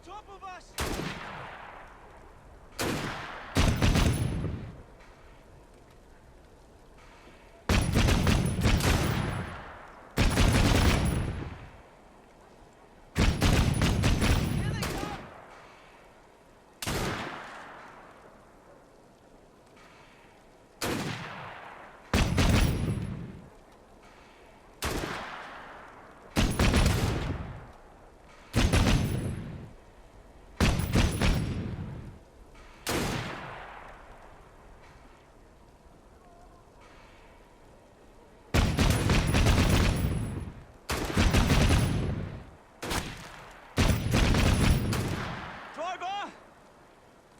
Top of us!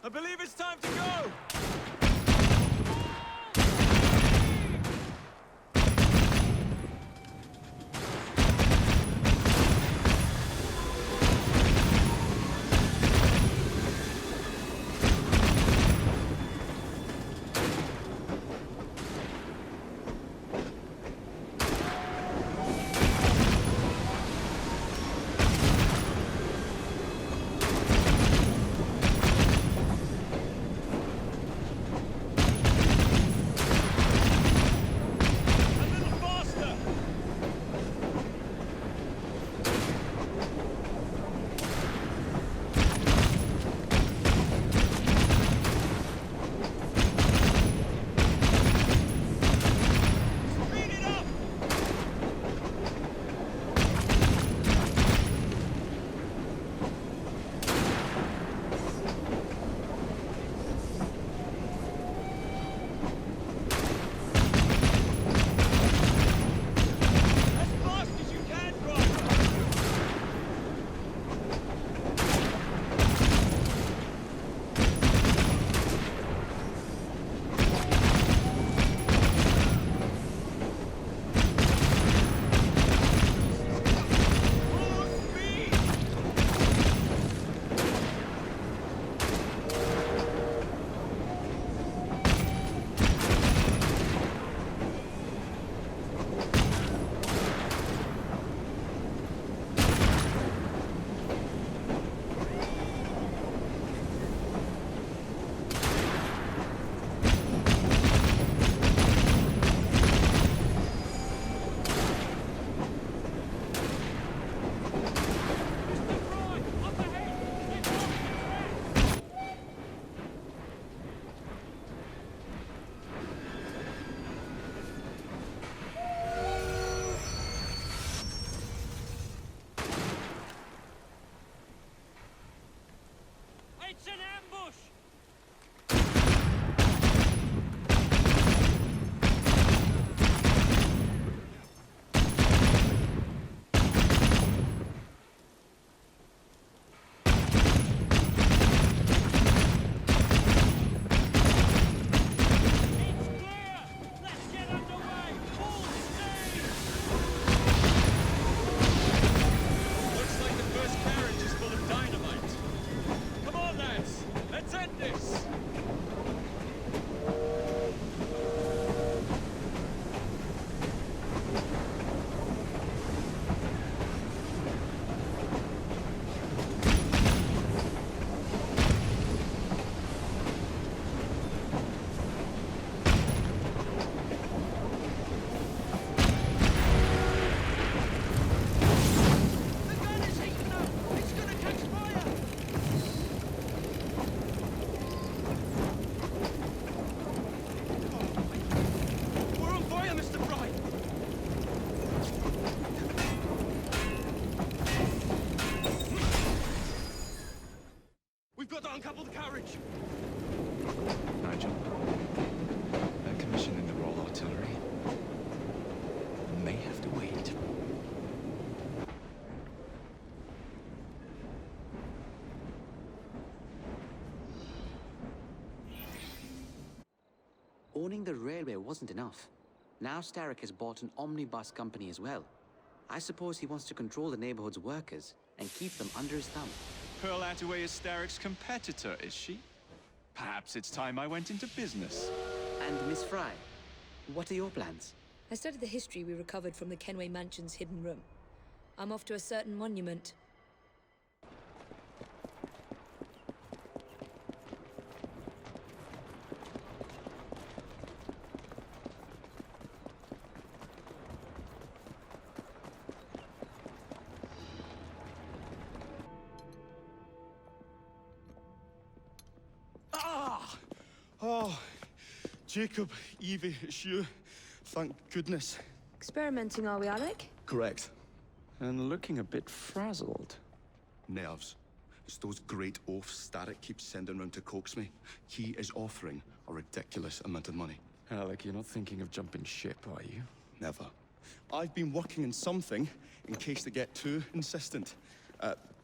I believe it's time to go! It's an ambush! Uncouple the carriage! Nigel, that commission in the Royal Artillery may have to wait. Owning the railway wasn't enough. Now Starrick has bought an omnibus company as well. I suppose he wants to control the neighborhood's workers and keep them under his thumb. Pearl Attaway is Starrick's competitor, is she? Perhaps it's time I went into business. And Miss Fry, what are your plans? I studied the history we recovered from the Kenway Mansion's hidden room. I'm off to a certain monument. Oh, Jacob, Evie, it's you. Thank goodness. Experimenting, are we, Alec? Correct. And looking a bit frazzled. Nerves. It's those great oafs Starrick keeps sending round to coax me. He is offering a ridiculous amount of money. Alec, you're not thinking of jumping ship, are you? Never. I've been working on something in case they get too insistent.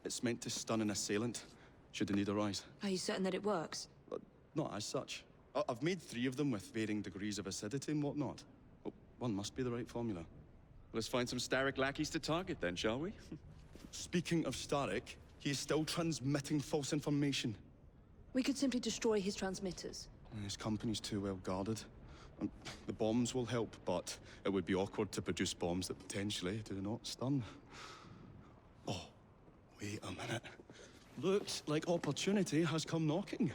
It's meant to stun an assailant, should they need a rise. Are you certain that it works? Not as such. I've made 3 of them with varying degrees of acidity and whatnot. Well, one must be the right formula. Let's find some Starrick lackeys to target then, shall we? Speaking of Starrick, he is still transmitting false information. We could simply destroy his transmitters. His company's too well guarded. The bombs will help, but it would be awkward to produce bombs that potentially do not stun. Oh, wait a minute. Looks like opportunity has come knocking.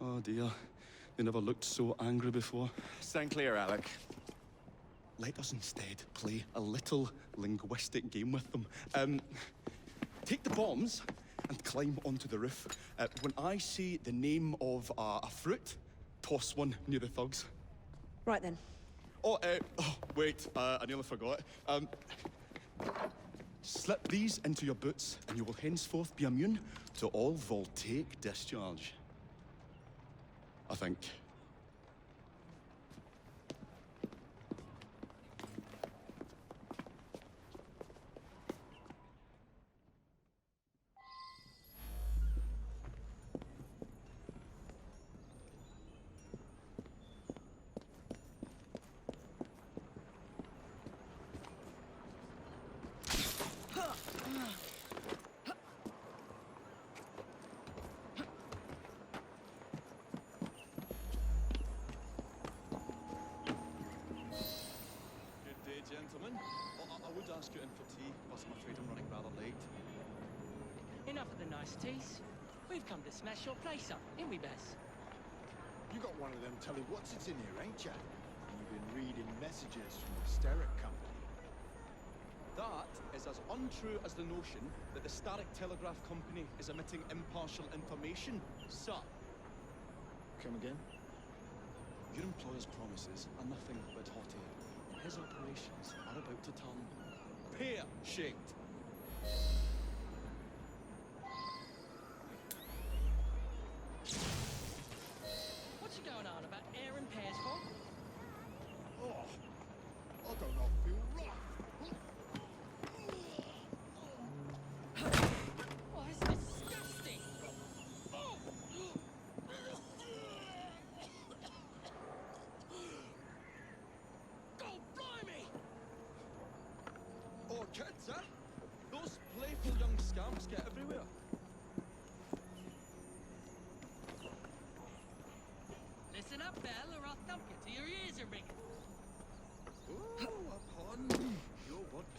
Oh dear, they never looked so angry before. Stand clear, Alec. Let us instead play a little linguistic game with them. Take the bombs and climb onto the roof. When I say the name of a fruit, toss one near the thugs. Right then. Oh, wait, I nearly forgot. Slip these into your boots and you will henceforth be immune to all voltaic discharge. I think. Gentlemen, I would ask you in for tea, but I'm afraid I'm running rather late. Enough of the niceties. We've come to smash your place up, ain't we, Bess? You got one of them telly what's-its in here, ain't ya? And you've been reading messages from the Starrick Company. That is as untrue as the notion that the Starrick Telegraph Company is emitting impartial information, sir. Come again? Your employer's promises are nothing but hot air. His operations are about to turn pear-shaped.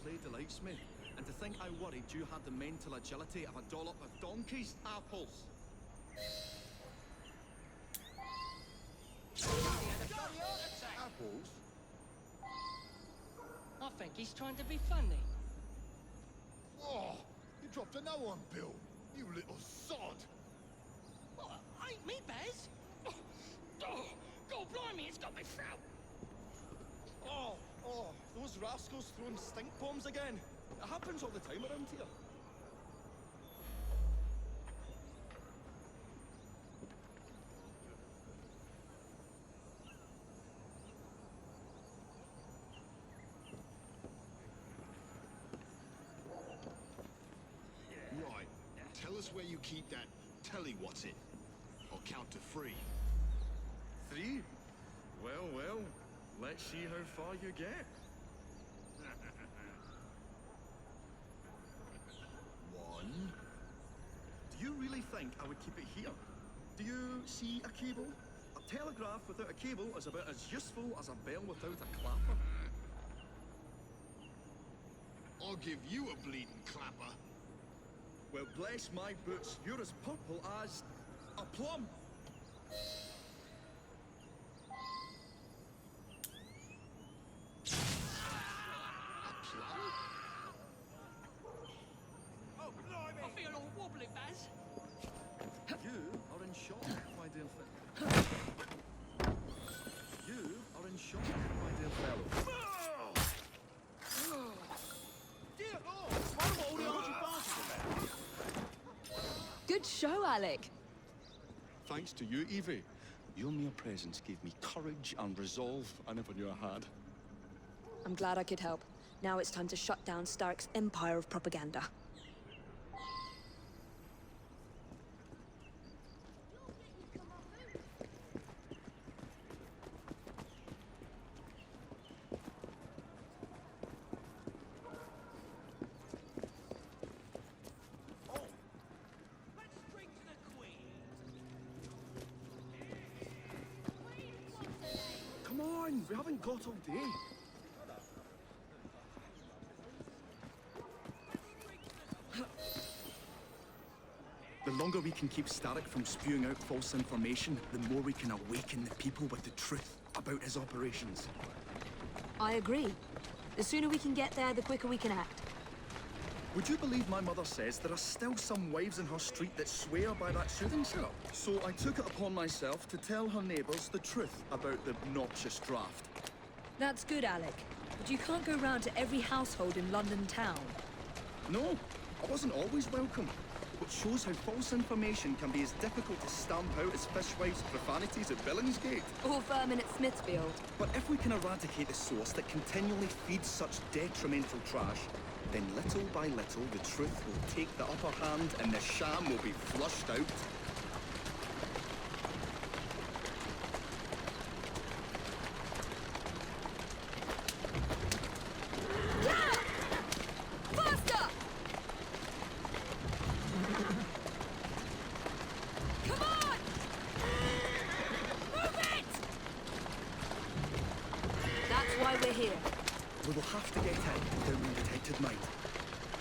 play delights me. And to think I worried you had the mental agility of a dollop of donkey's apples. Apples? I think he's trying to be funny. Oh, you dropped another one, Bill. You little sod. Oh, ain't me, Baz. Oh, God blimey, it's got me throat. Oh, those rascals throwing stink bombs again. It happens all the time around here. Right. Tell us where you keep that telly-what's-it. I'll count to 3. 3? Well, let's see how far you get. 1. Do you really think I would keep it here? Do you see a cable? A telegraph without a cable is about as useful as a bell without a clapper. I'll give you a bleeding clapper. Well, bless my boots, you're as purple as a plum. I feel all wobbly, Baz. You are in shock, my dear fellow. You are in shock, my dear fellow. Dear Lord, what about all the argy bastards about? Good show, Alec. Thanks to you, Evie. Your mere presence gave me courage and resolve I never knew I had. I'm glad I could help. Now it's time to shut down Starrick's empire of propaganda. Come on, we haven't got all day. The longer we can keep Starrick from spewing out false information, the more we can awaken the people with the truth about his operations. I agree. The sooner we can get there, the quicker we can act. Would you believe my mother says there are still some wives in her street that swear by that soothing syrup? So I took it upon myself to tell her neighbours the truth about the obnoxious draft. That's good, Alec. But you can't go round to every household in London town. No, I wasn't always welcome. Which shows how false information can be as difficult to stamp out as fishwives' profanities at Billingsgate. Or vermin at Smithfield. But if we can eradicate the source that continually feeds such detrimental trash, then little by little the truth will take the upper hand and the sham will be flushed out. Faster! Come on! Move it! That's why we're here. We will have to get in without being detected, mate.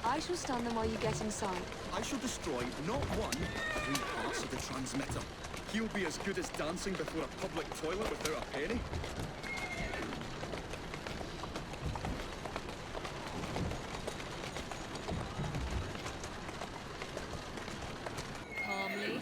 I shall stun them while you get inside. I shall destroy not one, but 3 parts of the transmitter. He'll be as good as dancing before a public toilet without a penny. Calmly.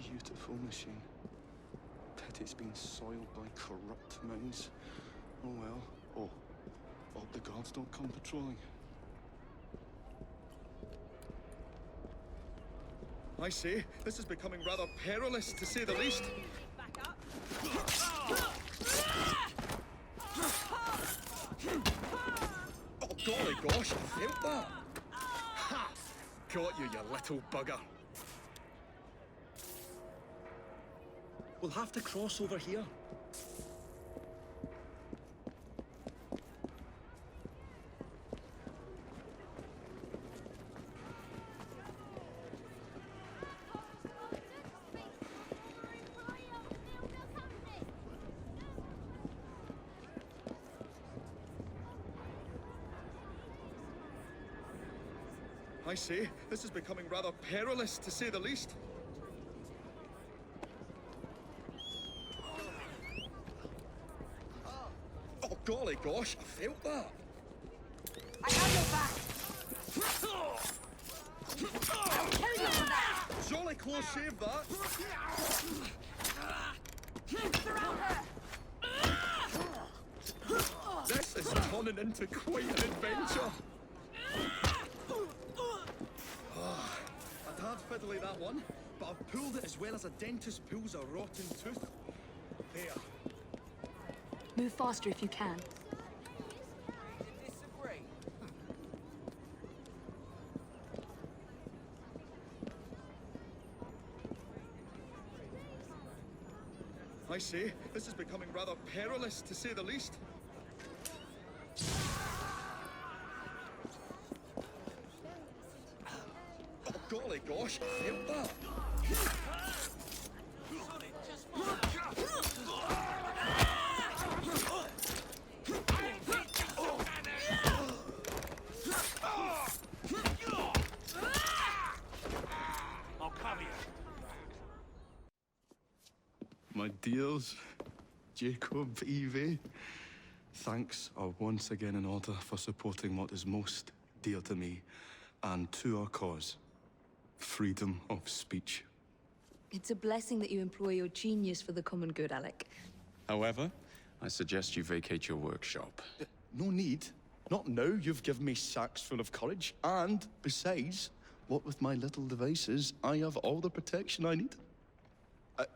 Beautiful machine. Syndicate's been soiled by corrupt minds. Oh well. Oh, hope the guards don't come patrolling. I say, this is becoming rather perilous, to say the least. Oh, golly gosh, I felt that. Ha! Got you, you little bugger. We'll have to cross over here. I say, this is becoming rather perilous, to say the least. Oh, golly gosh, I felt that. I have your back. I'll kill you for that. Jolly close shave, that. Surround her. This is turning into quite an adventure. I'd hard fiddly that one, but I've pulled it as well as a dentist pulls a rotten tooth. There. Move faster if you can. I say, this is becoming rather perilous, to say the least. Oh, golly gosh, I felt that. I'll cover you. My dears, Jacob, Evie, thanks are once again in order for supporting what is most dear to me and to our cause, freedom of speech. It's a blessing that you employ your genius for the common good, Alec. However, I suggest you vacate your workshop. No need. Not now. You've given me sacks full of courage. And besides, what with my little devices, I have all the protection I need.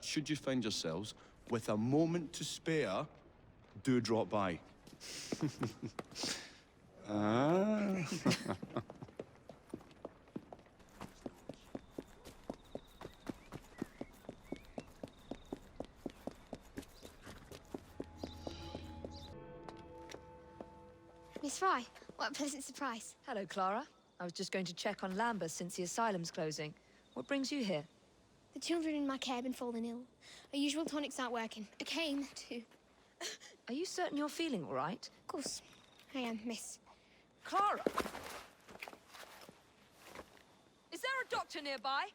Should you find yourselves with a moment to spare, do drop by. Miss Fry, what a pleasant surprise. Hello, Clara. I was just going to check on Lambeth since the asylum's closing. What brings you here? The children in my care have been falling ill. Our usual tonics aren't working. I came to... Are you certain you're feeling all right? Of course, I am, miss. Clara! Is there a doctor nearby?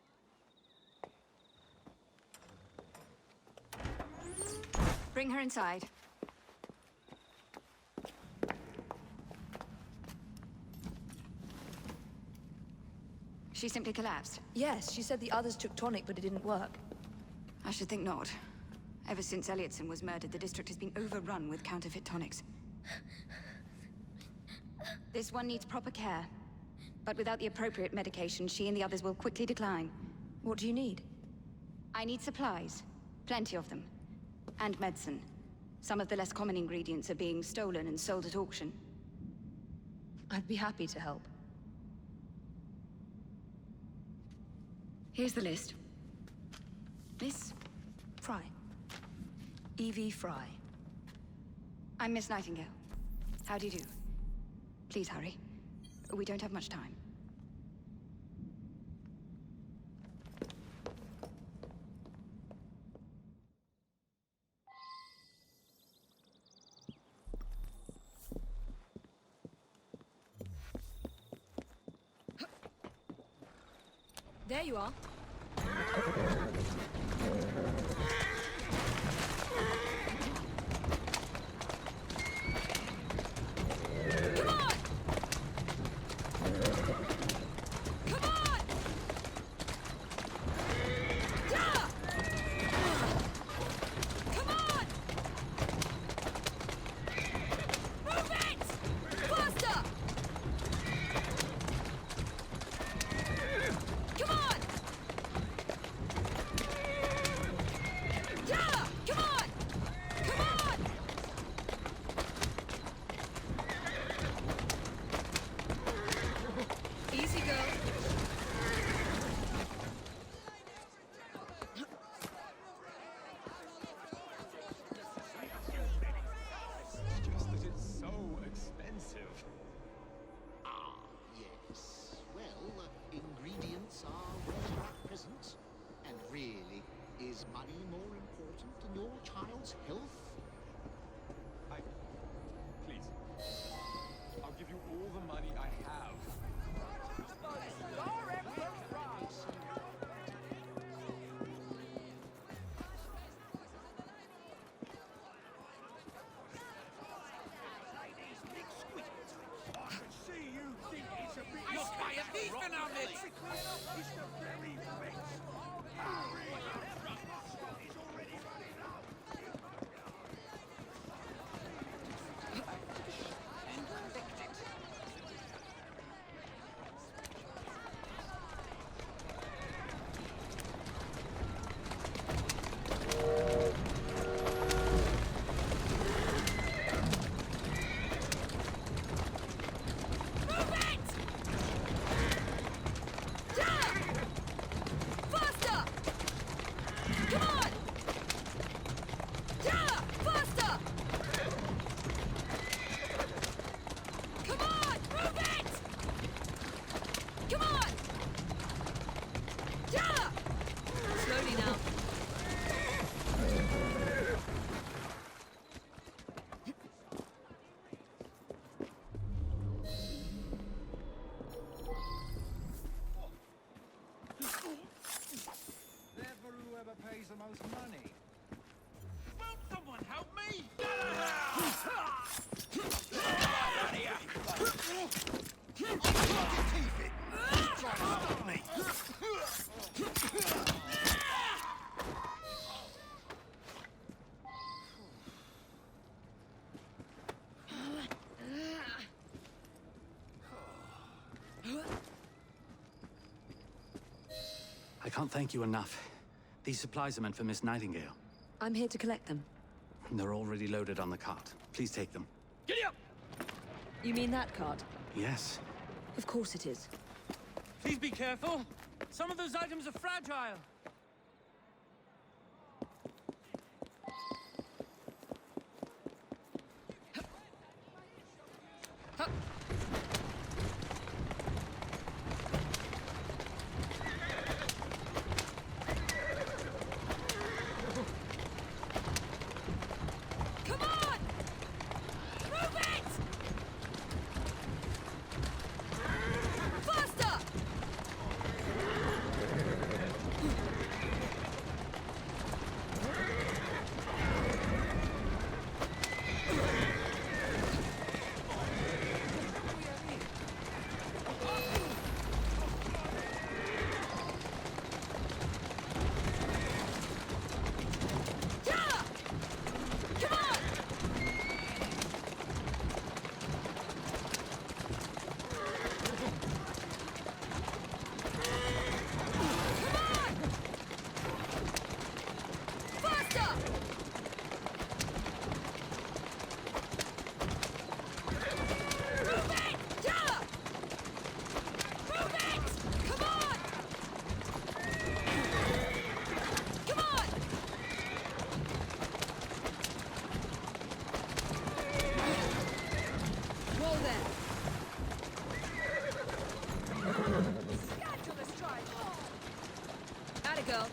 Bring her inside. She simply collapsed. Yes, she said the others took tonic, but it didn't work. I should think not. Ever since Elliotson was murdered, the district has been overrun with counterfeit tonics. This one needs proper care. But without the appropriate medication, she and the others will quickly decline. What do you need? I need supplies. Plenty of them. And medicine. Some of the less common ingredients are being stolen and sold at auction. I'd be happy to help. Here's the list. Miss Fry. Evie Fry. I'm Miss Nightingale. How do you do? Please hurry. We don't have much time. There you are. Come on! Come on! Yeah! Come Pays the most money. Won't someone help me? I can't thank you enough. These supplies are meant for Miss Nightingale. I'm here to collect them. They're already loaded on the cart. Please take them. Giddy up! You mean that card? Yes. Of course it is. Please be careful. Some of those items are fragile. Girl.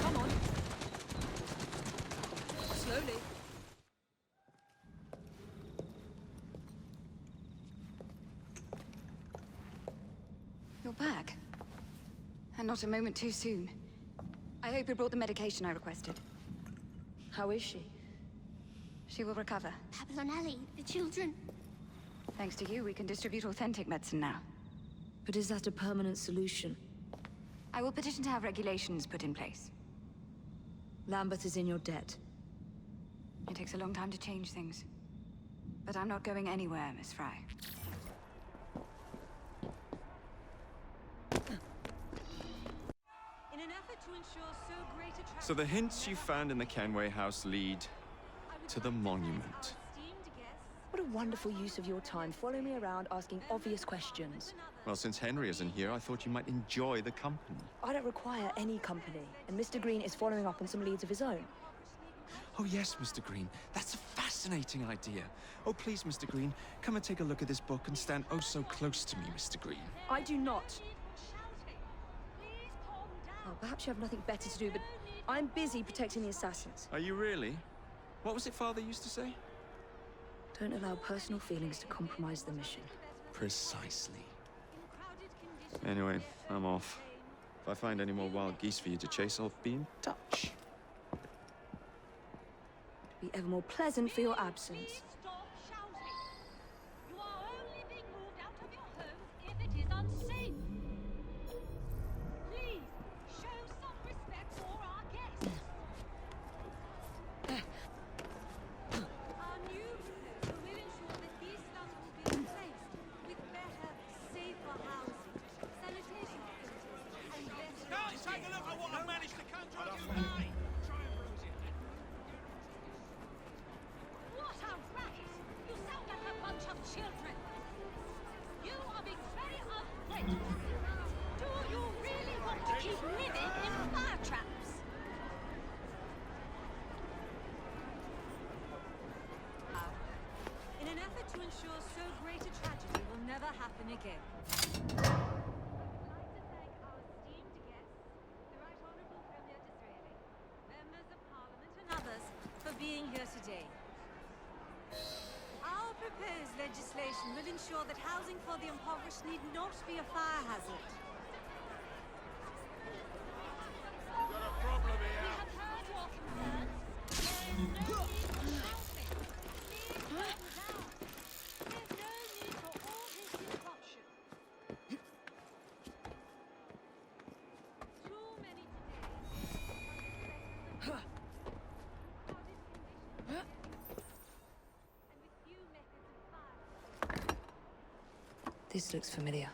Come on. Slowly. You're back. And not a moment too soon. I hope you brought the medication I requested. How is she? She will recover. Pablo and Ellie, the children. Thanks to you, we can distribute authentic medicine now. But is that a permanent solution? I will petition to have regulations put in place. Lambeth is in your debt. It takes a long time to change things. But I'm not going anywhere, Miss Fry. In an effort to ensure so great a So the hints you found in the Kenway house lead to the monument. What a wonderful use of your time, following me around asking obvious questions. Well, since Henry isn't here, I thought you might enjoy the company. I don't require any company, and Mr. Green is following up on some leads of his own. Oh yes, Mr. Green. That's a fascinating idea. Oh, please, Mr. Green, come and take a look at this book and stand oh so close to me, Mr. Green. I do not. Well, perhaps you have nothing better to do, but I'm busy protecting the assassins. Are you really? What was it Father used to say? Don't allow personal feelings to compromise the mission. Precisely. Anyway, I'm off. If I find any more wild geese for you to chase, I'll be in touch. be ever more pleasant for your absence. Stop shouting. You are only being moved out of your homes if it is unsafe. Please, show some respect for our guests. Our new proposal will ensure that these slums will be replaced with better, safer housing, sanitation facilities, and better... Guys, take a look at what I've managed to conjure up today! What a racket! You sound like a bunch of children! You are being very ungrateful. Do you really want to keep living in fire traps? In an effort to ensure so great a tragedy will never happen again. Members of Parliament and others for being here today. Our proposed legislation will ensure that housing for the impoverished need not be a fire hazard. We've got a problem We here. have heard your concerns. There is no need for shouting. Please calm down. There's no need for all this disruption. Too many today. This looks familiar.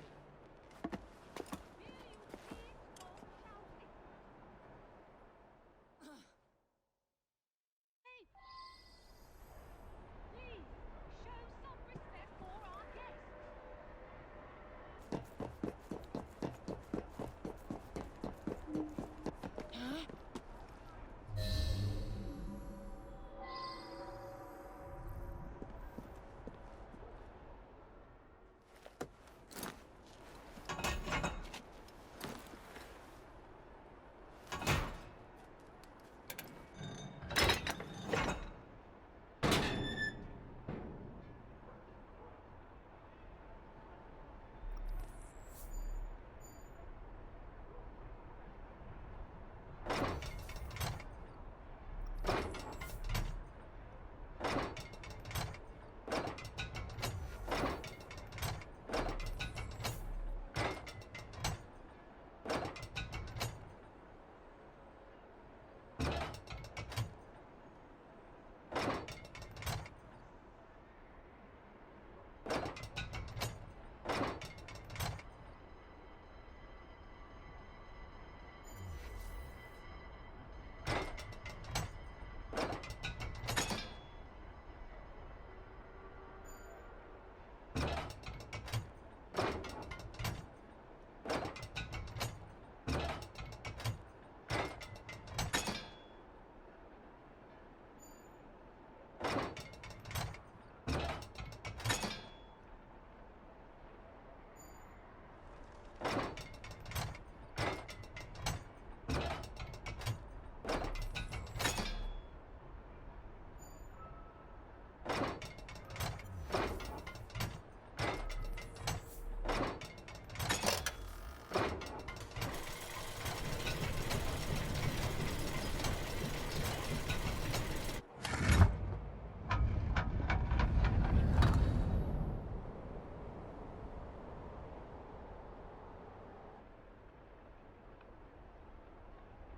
Please, show some respect for our guests.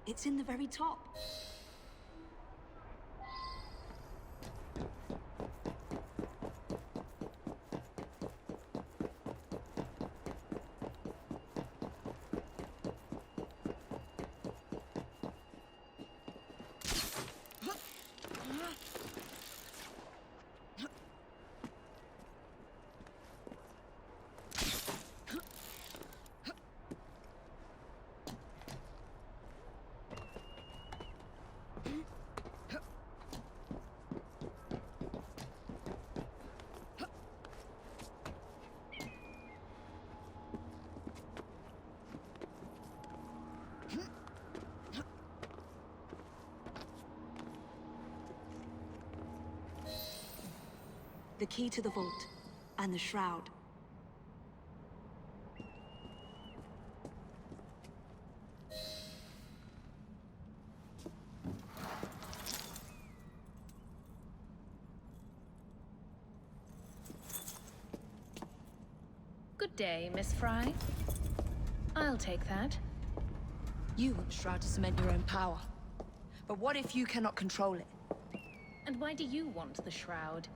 It's in the very top. The key to the vault, and the shroud. day, Miss Fry. I'll take that. You want the Shroud to cement your own power. But what if you cannot control it? And why do you want the Shroud?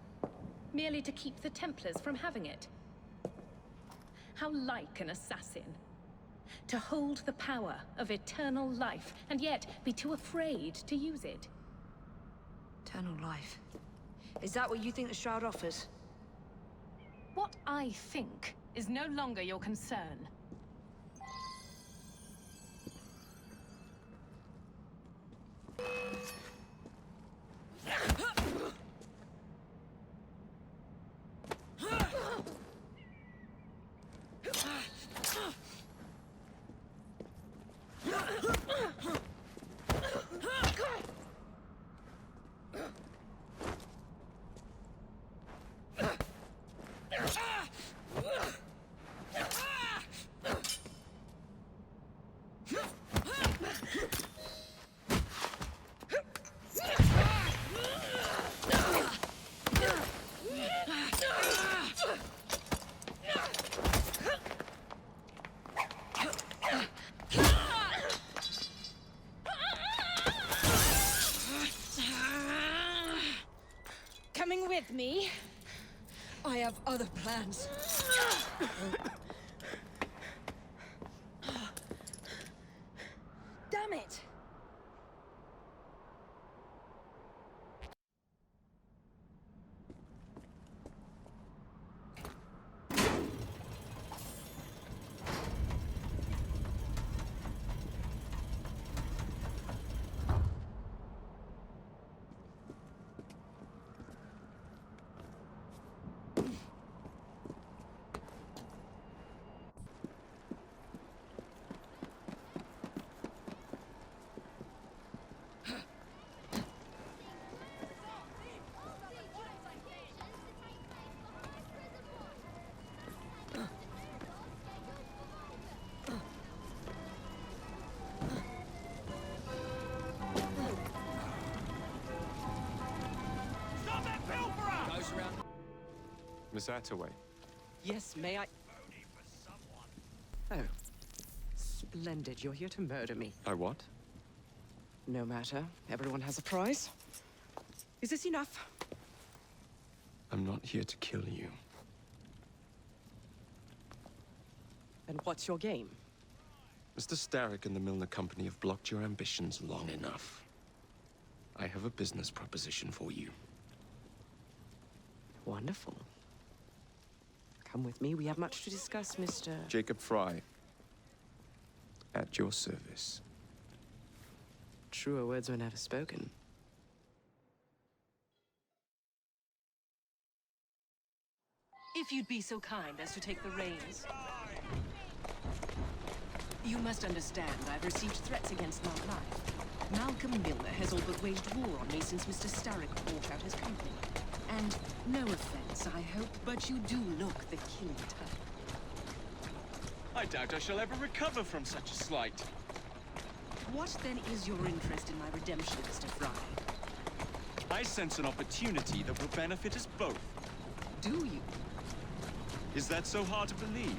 Merely to keep the Templars from having it? How like an assassin. To hold the power of eternal life, and yet be too afraid to use it. Eternal life. Is that what you think the Shroud offers? What I think is no longer your concern. Coming with me? I have other plans. Damn it! Miss Attaway. Yes, may I? Oh. Splendid. You're here to murder me. I what? No matter. Everyone has a price. Is this enough? I'm not here to kill you. And what's your game? Mr. Starrick and the Milner Company have blocked your ambitions long enough. I have a business proposition for you. Wonderful. Come with me. We have much to discuss, Mr. Jacob Fry. At your service. Truer words were never spoken. If you'd be so kind as to take the reins. You must understand, I've received threats against my life. Malcolm Milner has all but waged war on me since Mr. Starrick bought out his company. And no offense, I hope, but you do look the killing type. I doubt I shall ever recover from such a slight. What then is your interest in my redemption, Mr. Fry? I sense an opportunity that will benefit us both. Do you? Is that so hard to believe?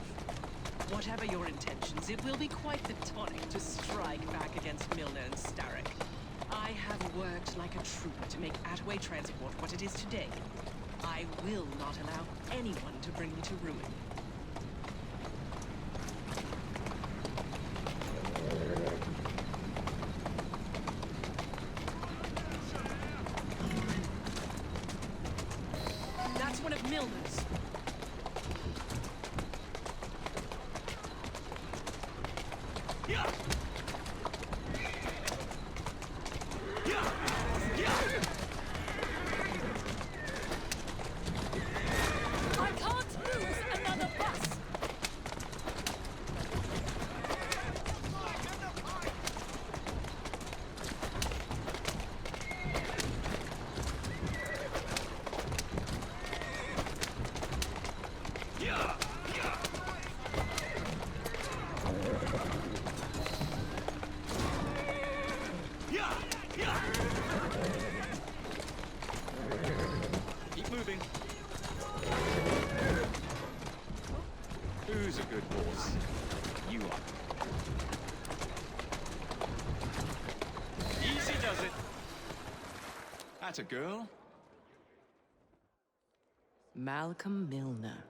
Whatever your intentions, it will be quite the tonic to strike back against Milner and Starrick. I have worked like a trooper to make Attaway Transport what it is today. I will not allow anyone to bring me to ruin. That's one of Milner's. a good horse. You are. Easy does it. That's a girl. Malcolm Milner,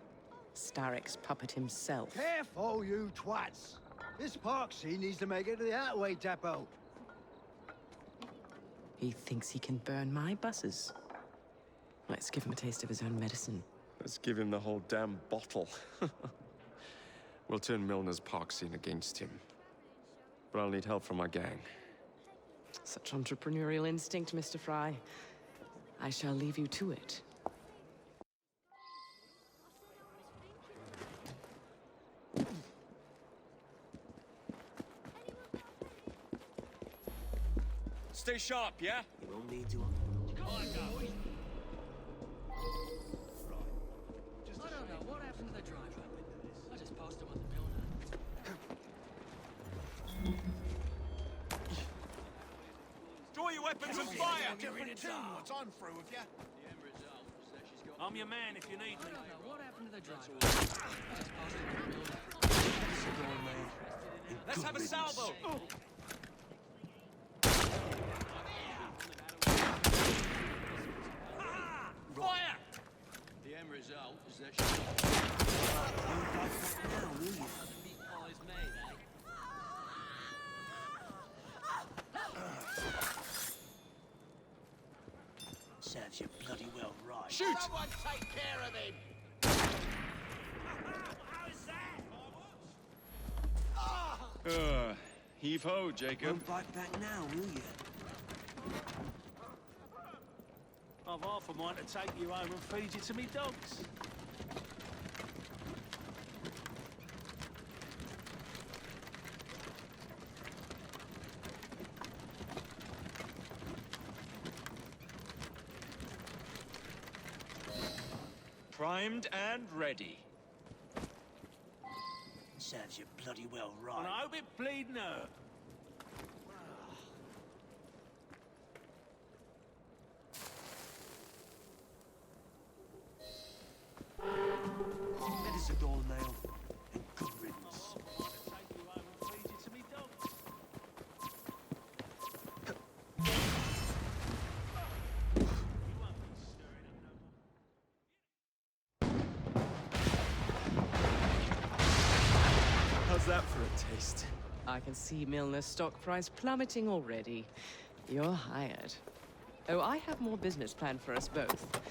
Starrick's puppet himself. Careful, you twats! This park scene needs to make it to the Attaway depot. He thinks he can burn my buses. Let's give him a taste of his own medicine. Let's give him the whole damn bottle. We'll turn Milner's park scene against him. But I'll need help from our gang. Such entrepreneurial instinct, Mr. Fry. I shall leave you to it. Stay sharp, yeah? You won't need to. I don't know what happened to the driver. I just passed him on the builder. Draw your weapons and fire! Different tune once I'm through with you. I'm your man if you need me. I don't know what happened to the driver. I just passed him on the builder. Let's have a salvo! Fire! The end result is that she... now, will you? Serves you bloody well right. Shoot! Someone take care of him! Heave ho, Jacob. Won't bite back now, will you? I've half a mind to take you home and feed you to me dogs. Primed and ready. Serves you bloody well right. And I hope it bleeding hurt. Medicine all nail and good riddance. How's that for a taste? I can see Milner's stock price plummeting already. You're hired. Oh, I have more business planned for us both.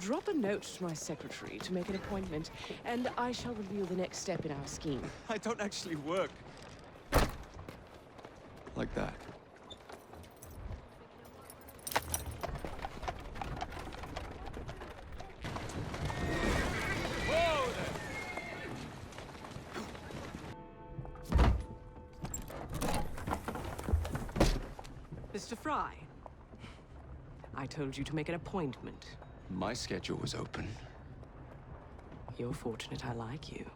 Drop a note to my secretary to make an appointment, and I shall reveal the next step in our scheme. I don't actually work. Like that. Whoa there! Mr. Fry, I told you to make an appointment. My schedule was open. You're fortunate I like you.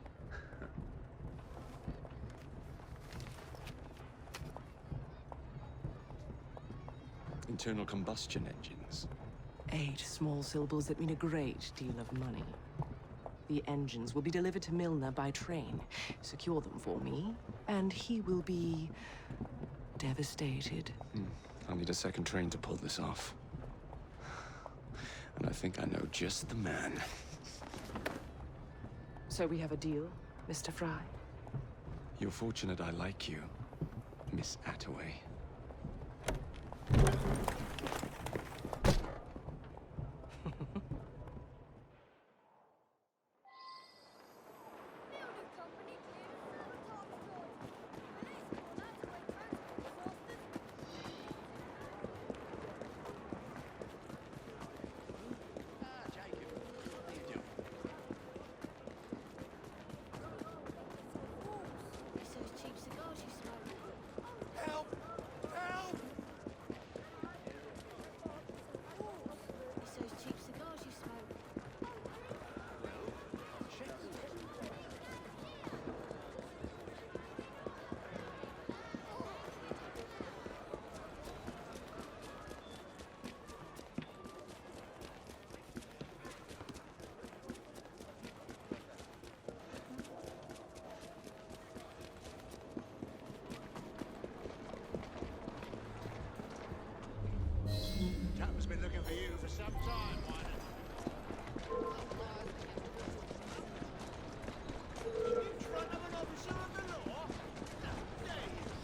Internal combustion engines. 8 small syllables that mean a great deal of money. The engines will be delivered to Milner by train. Secure them for me, and he will be devastated. I'll need a second train to pull this off. And I think I know just the man. So we have a deal, Mr. Fry? You're fortunate I like you, Miss Attaway. It's those cheap cigars you smoke. Help! some time, why not? In front of an officer of the law? No, there you go.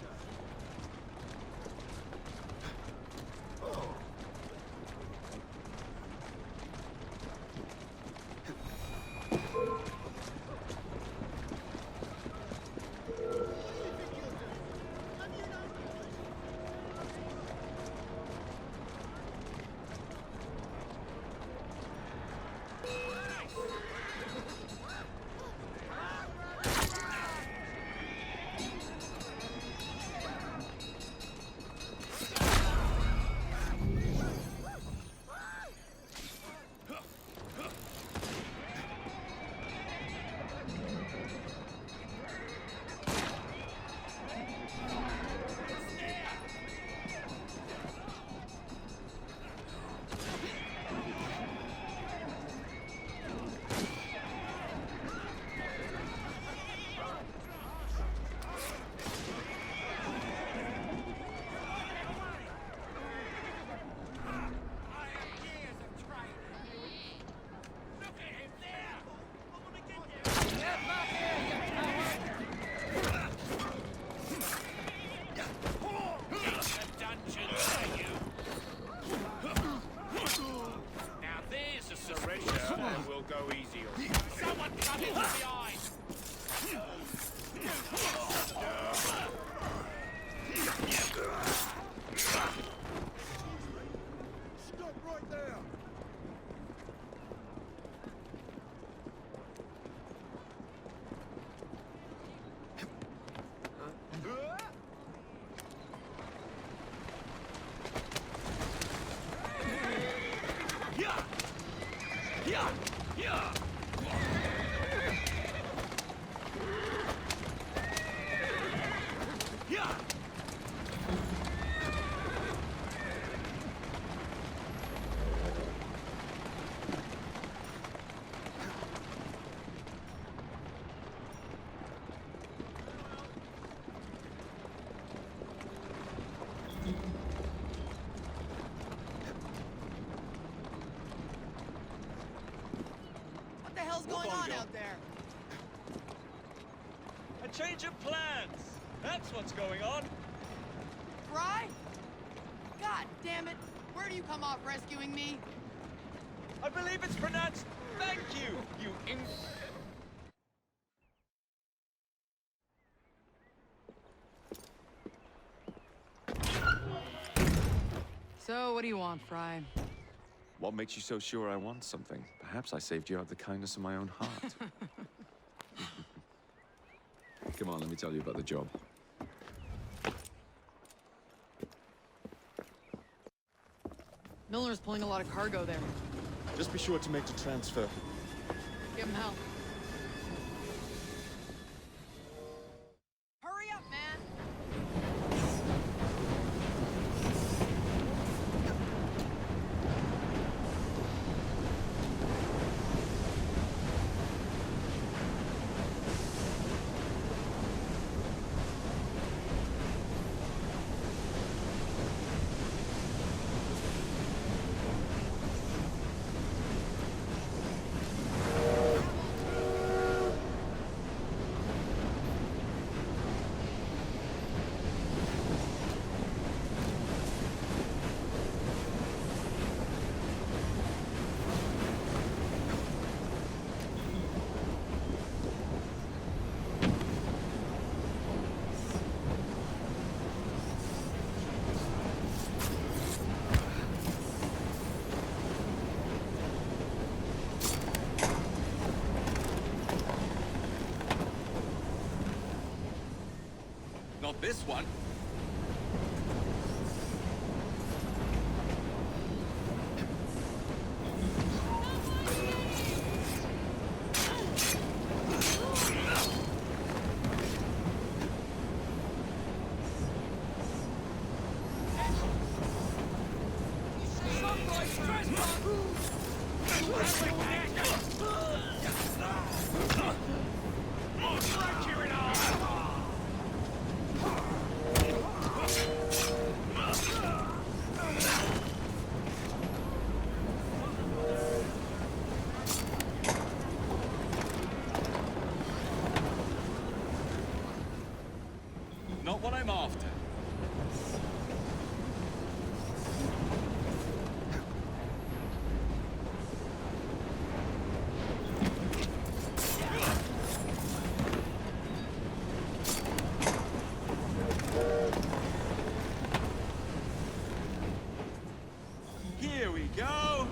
What the hell's going on out there? A change of plans. That's what's going on. Fry? God damn it! Where do you come off rescuing me? I believe it's pronounced thank you, you So, what do you want, Fry? What makes you so sure I want something? Perhaps I saved you out of the kindness of my own heart. Come on, let me tell you about the job. Milner's pulling a lot of cargo there. Just be sure to make the transfer. Give him hell. Hurry up, man! Not this one. Here we go!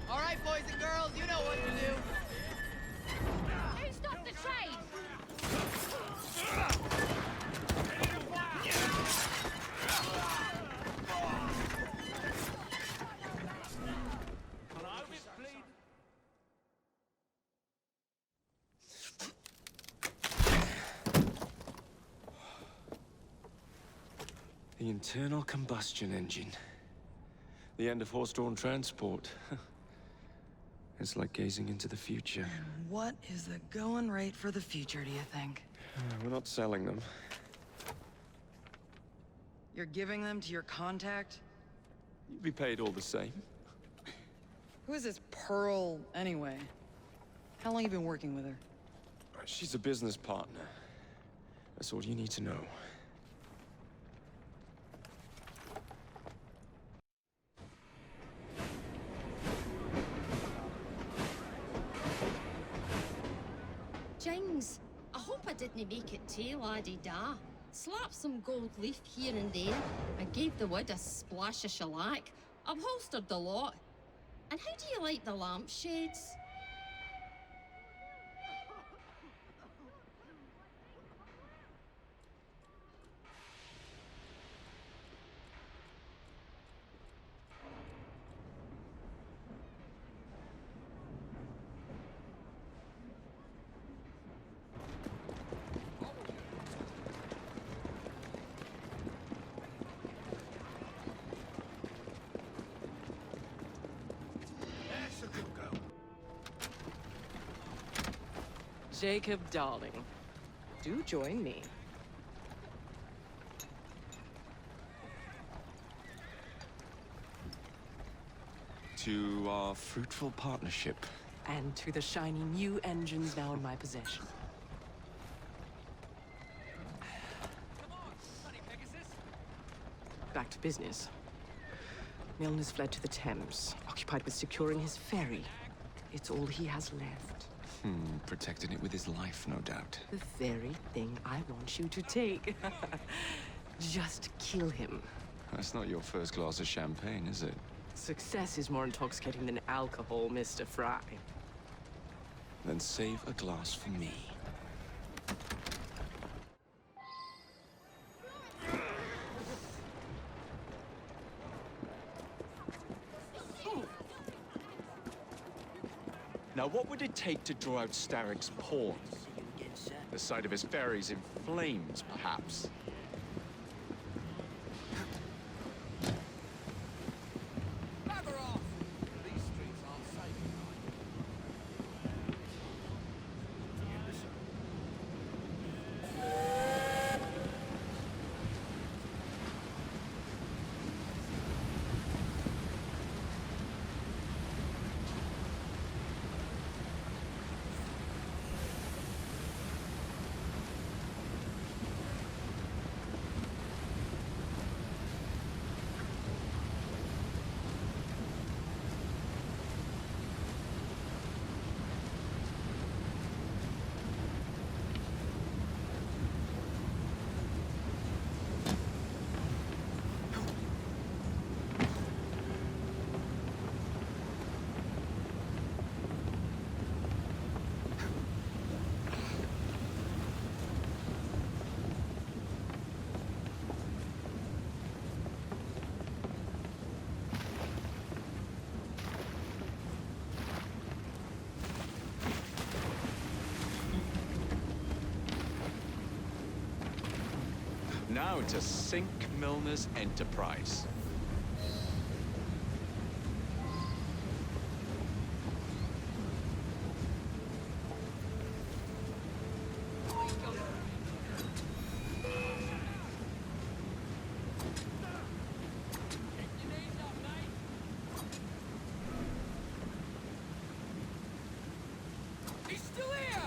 All right, boys and girls, you know what to do. Who stopped the train? The internal combustion engine. The end of horse-drawn transport. It's like gazing into the future. What is the going rate for the future, do you think? We're not selling them. You're giving them to your contact? You'd be paid all the same. Who is this Pearl, anyway? How long you been working with her? She's a business partner. That's all you need to know. Jings, I hope I didn't make it too la-di-da. Slapped some gold leaf here and there. I gave the wood a splash of shellac. Upholstered the lot. And how do you like the lampshades? Jacob, darling, do join me. To our fruitful partnership. And to the shiny new engines now in my possession. Back to business. Milner's fled to the Thames, occupied with securing his ferry. It's all he has left. Protecting it with his life, no doubt. The very thing I want you to take. Just kill him. That's not your first glass of champagne, is it? Success is more intoxicating than alcohol, Mr. Fry. Then save a glass for me. Now, what would it take to draw out Starrick's pawns? The sight of his ferries in flames, perhaps? Now to sink Milner's enterprise. He's still here!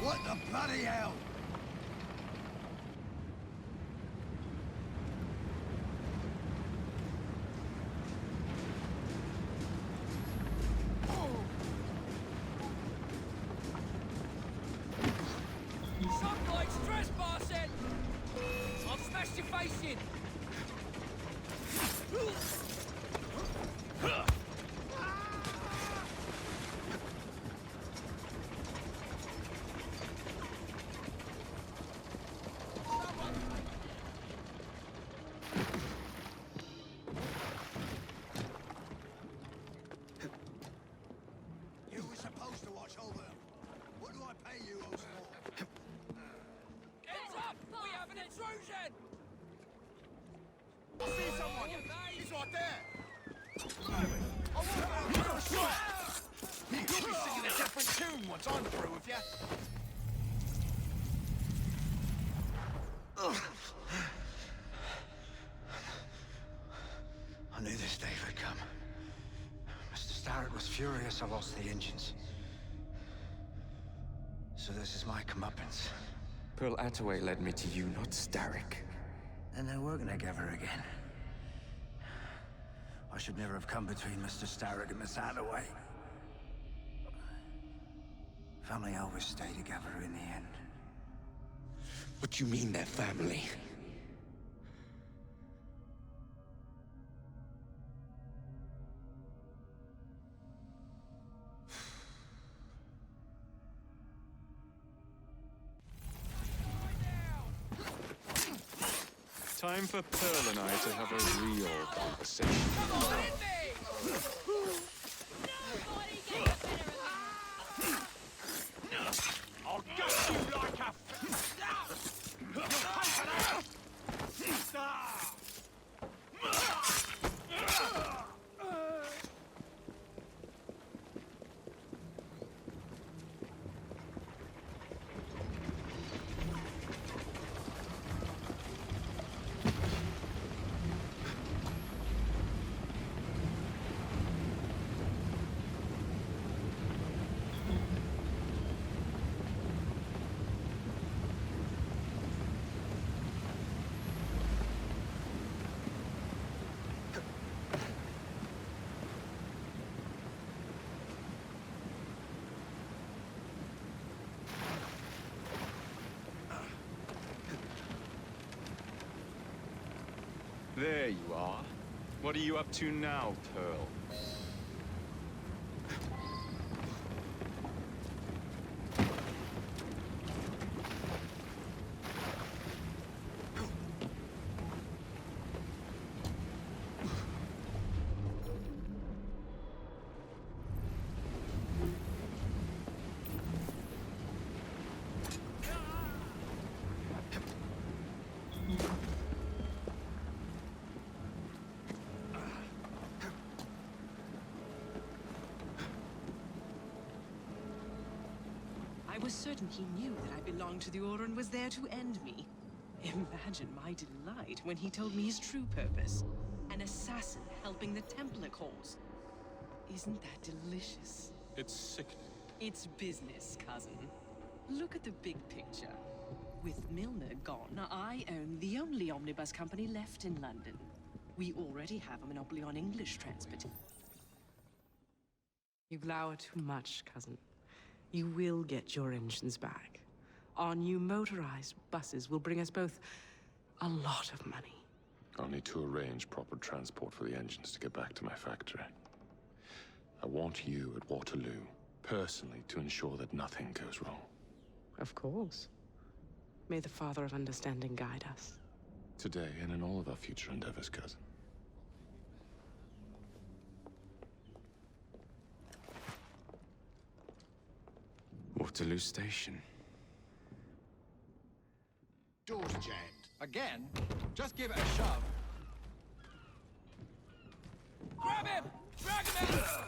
What the bloody hell? Some bloke's trespassing! I've smashed your face in! You were supposed to watch over them. What do I pay you, Osborne? Hands up! We have an intrusion! I see someone! He's right there! You'll be singing a different tune once I'm through with you. I knew this day would come. Mr. Starrett was furious I lost the engines. So this is my comeuppance. Pearl Attaway led me to you, not Starrick. And they're working together again. I should never have come between Mr. Starrett and Miss Attaway. Family always stay together in the end. What do you mean they're family? Time for Pearl and I to have a real conversation. Come on, hit me! I'll gut you like a... You'll pay for that! There you are. What are you up to now, Pearl? I was certain he knew that I belonged to the Order and was there to end me. Imagine my delight when he told me his true purpose. An assassin helping the Templar cause. Isn't that delicious? It's sickening. It's business, cousin. Look at the big picture. With Milner gone, I own the only omnibus company left in London. We already have a monopoly on English transport. You glower too much, cousin. You will get your engines back. Our new motorized buses will bring us both a lot of money. I'll need to arrange proper transport for the engines to get back to my factory. I want you at Waterloo, personally, to ensure that nothing goes wrong. Of course. May the Father of Understanding guide us. Today and in all of our future endeavors, cousin. Waterloo Station. Door's jammed. Again? Just give it a shove. Grab him! Drag him out!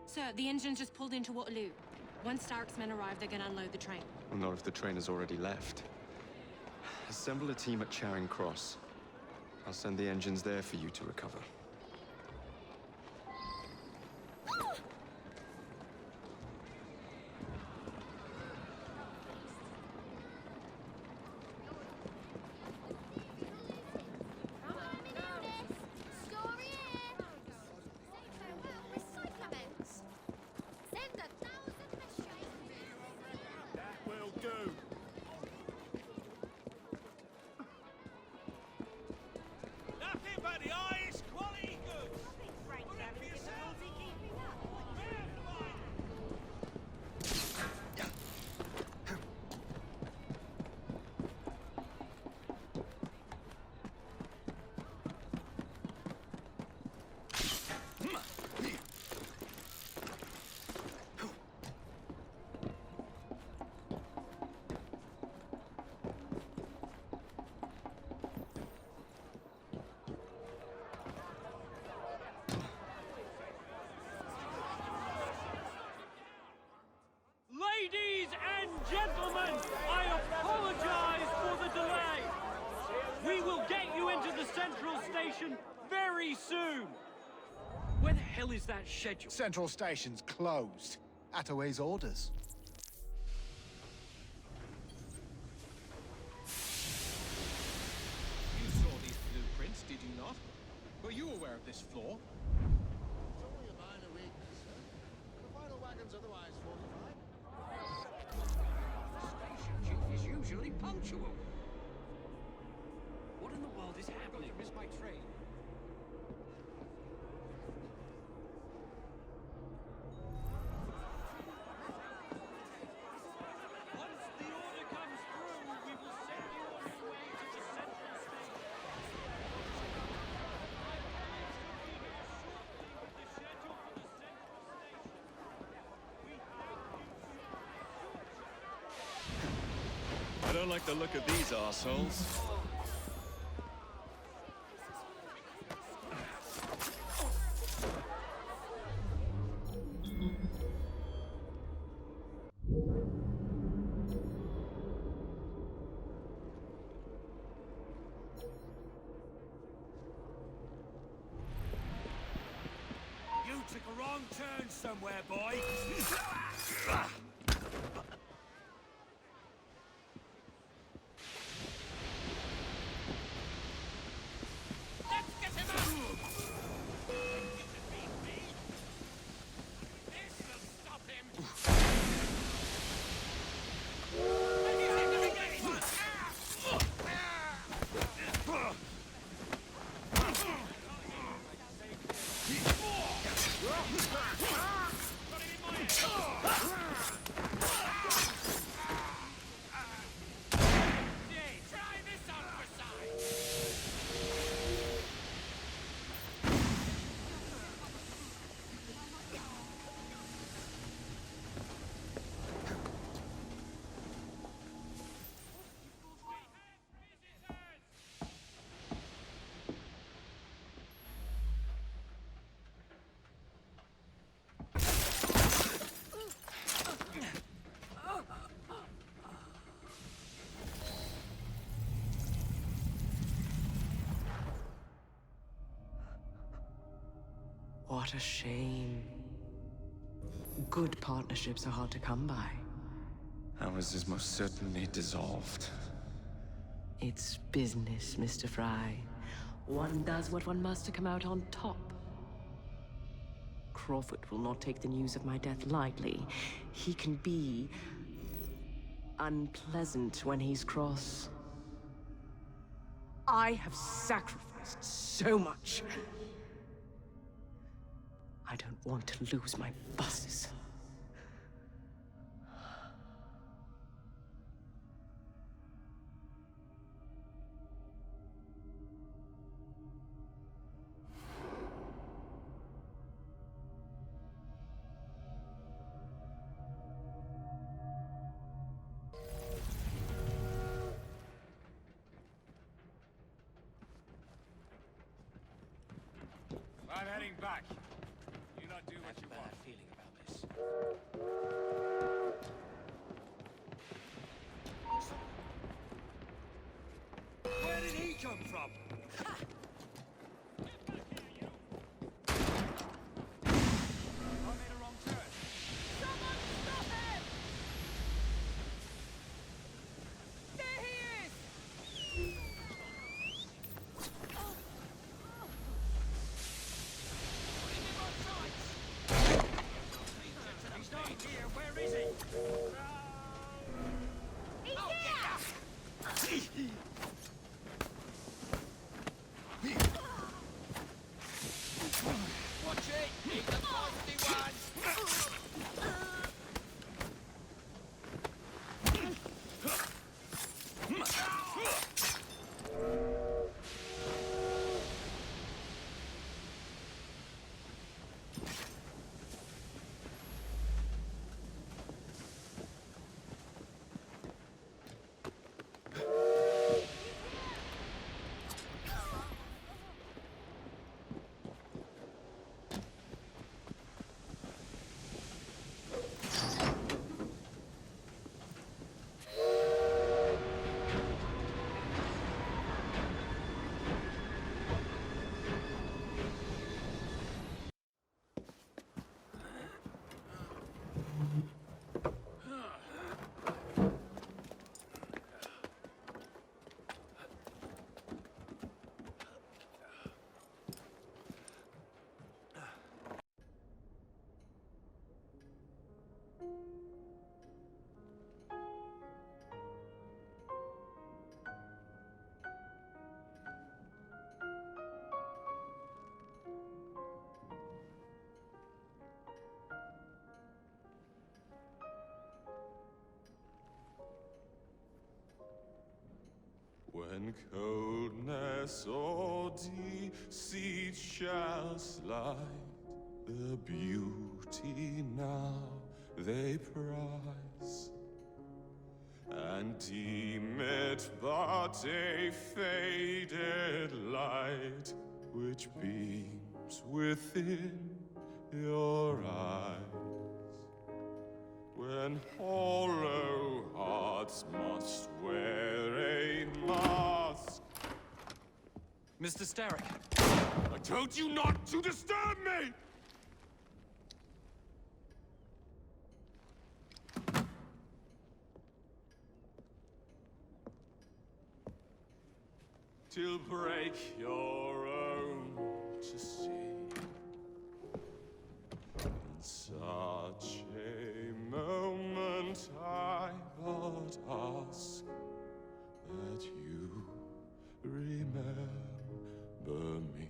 Sir, the engine just pulled into Waterloo. Once Starrick's men arrive, they're gonna unload the train. Well, not if the train has already left. Assemble a team at Charing Cross. I'll send the engines there for you to recover. Ladies and gentlemen, I apologize for the delay. We will get you into the central station very soon. Where the hell is that schedule? Central Station's closed. Attaway's orders. You saw these blueprints, did you not? Were you aware of this flaw? It's only a minor weakness, sir. The final wagon's otherwise fortified. The station chief is usually punctual. by trade. Once the order comes through, we will send you on your way to the central station. I don't like the look of these assholes. You took a wrong turn somewhere, boy. Let's get him out! This'll stop him! What a shame. Good partnerships are hard to come by. Ours is most certainly dissolved. It's business, Mr. Fry. One does what one must to come out on top. Crawford will not take the news of my death lightly. He can be unpleasant when he's cross. I have sacrificed so much. I don't want to lose my bosses. I'm heading back. You not do what you want. I have a bad feeling about this. Where did he come from? I made a wrong turn. Someone stop him! There he is! He's not here. Where is he? He's here! when coldness or deceit shall slide, the beauty now they prize, and deem it but a faded light which beams within your eyes. When hollow hearts must wear a mask. Mr. Starrick. I told you not to disturb me! Till break your own to see. In such a moment I but ask that you remember me.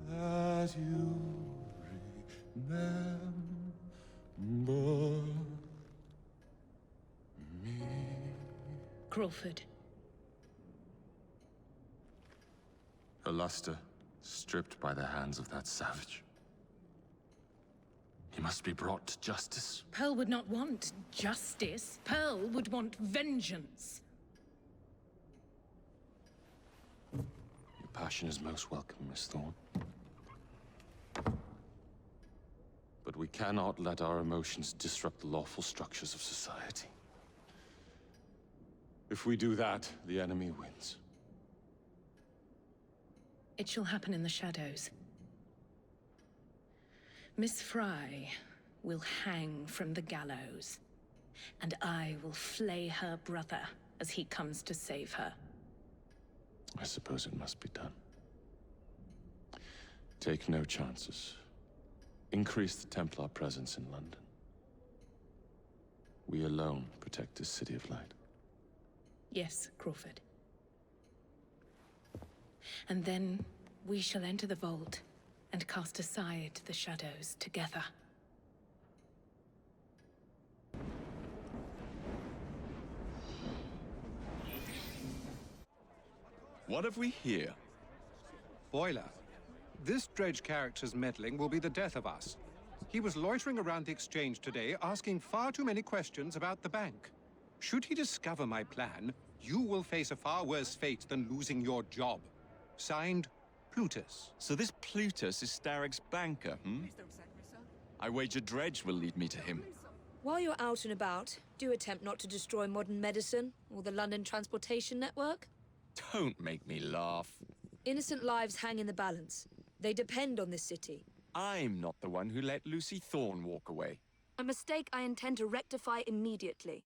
That you remember me. Crawford. Her luster stripped by the hands of that savage. He must be brought to justice. Pearl would not want justice. Pearl would want vengeance. Your passion is most welcome, Miss Thorne. But we cannot let our emotions disrupt the lawful structures of society. If we do that, the enemy wins. It shall happen in the shadows. Miss Fry will hang from the gallows, and I will flay her brother as he comes to save her. I suppose it must be done. Take no chances. Increase the Templar presence in London. We alone protect this city of light. Yes, Crawford. And then we shall enter the vault and cast aside the shadows together. What have we here? Boiler. This Dredge character's meddling will be the death of us. He was loitering around the exchange today, asking far too many questions about the bank. Should he discover my plan, you will face a far worse fate than losing your job. Signed, Plutus. So this Plutus is Starrick's banker, hmm? I wager Dredge will lead me to him. While you're out and about, do attempt not to destroy modern medicine or the London transportation network. Don't make me laugh. Innocent lives hang in the balance. They depend on this city. I'm not the one who let Lucy Thorne walk away. A mistake I intend to rectify immediately.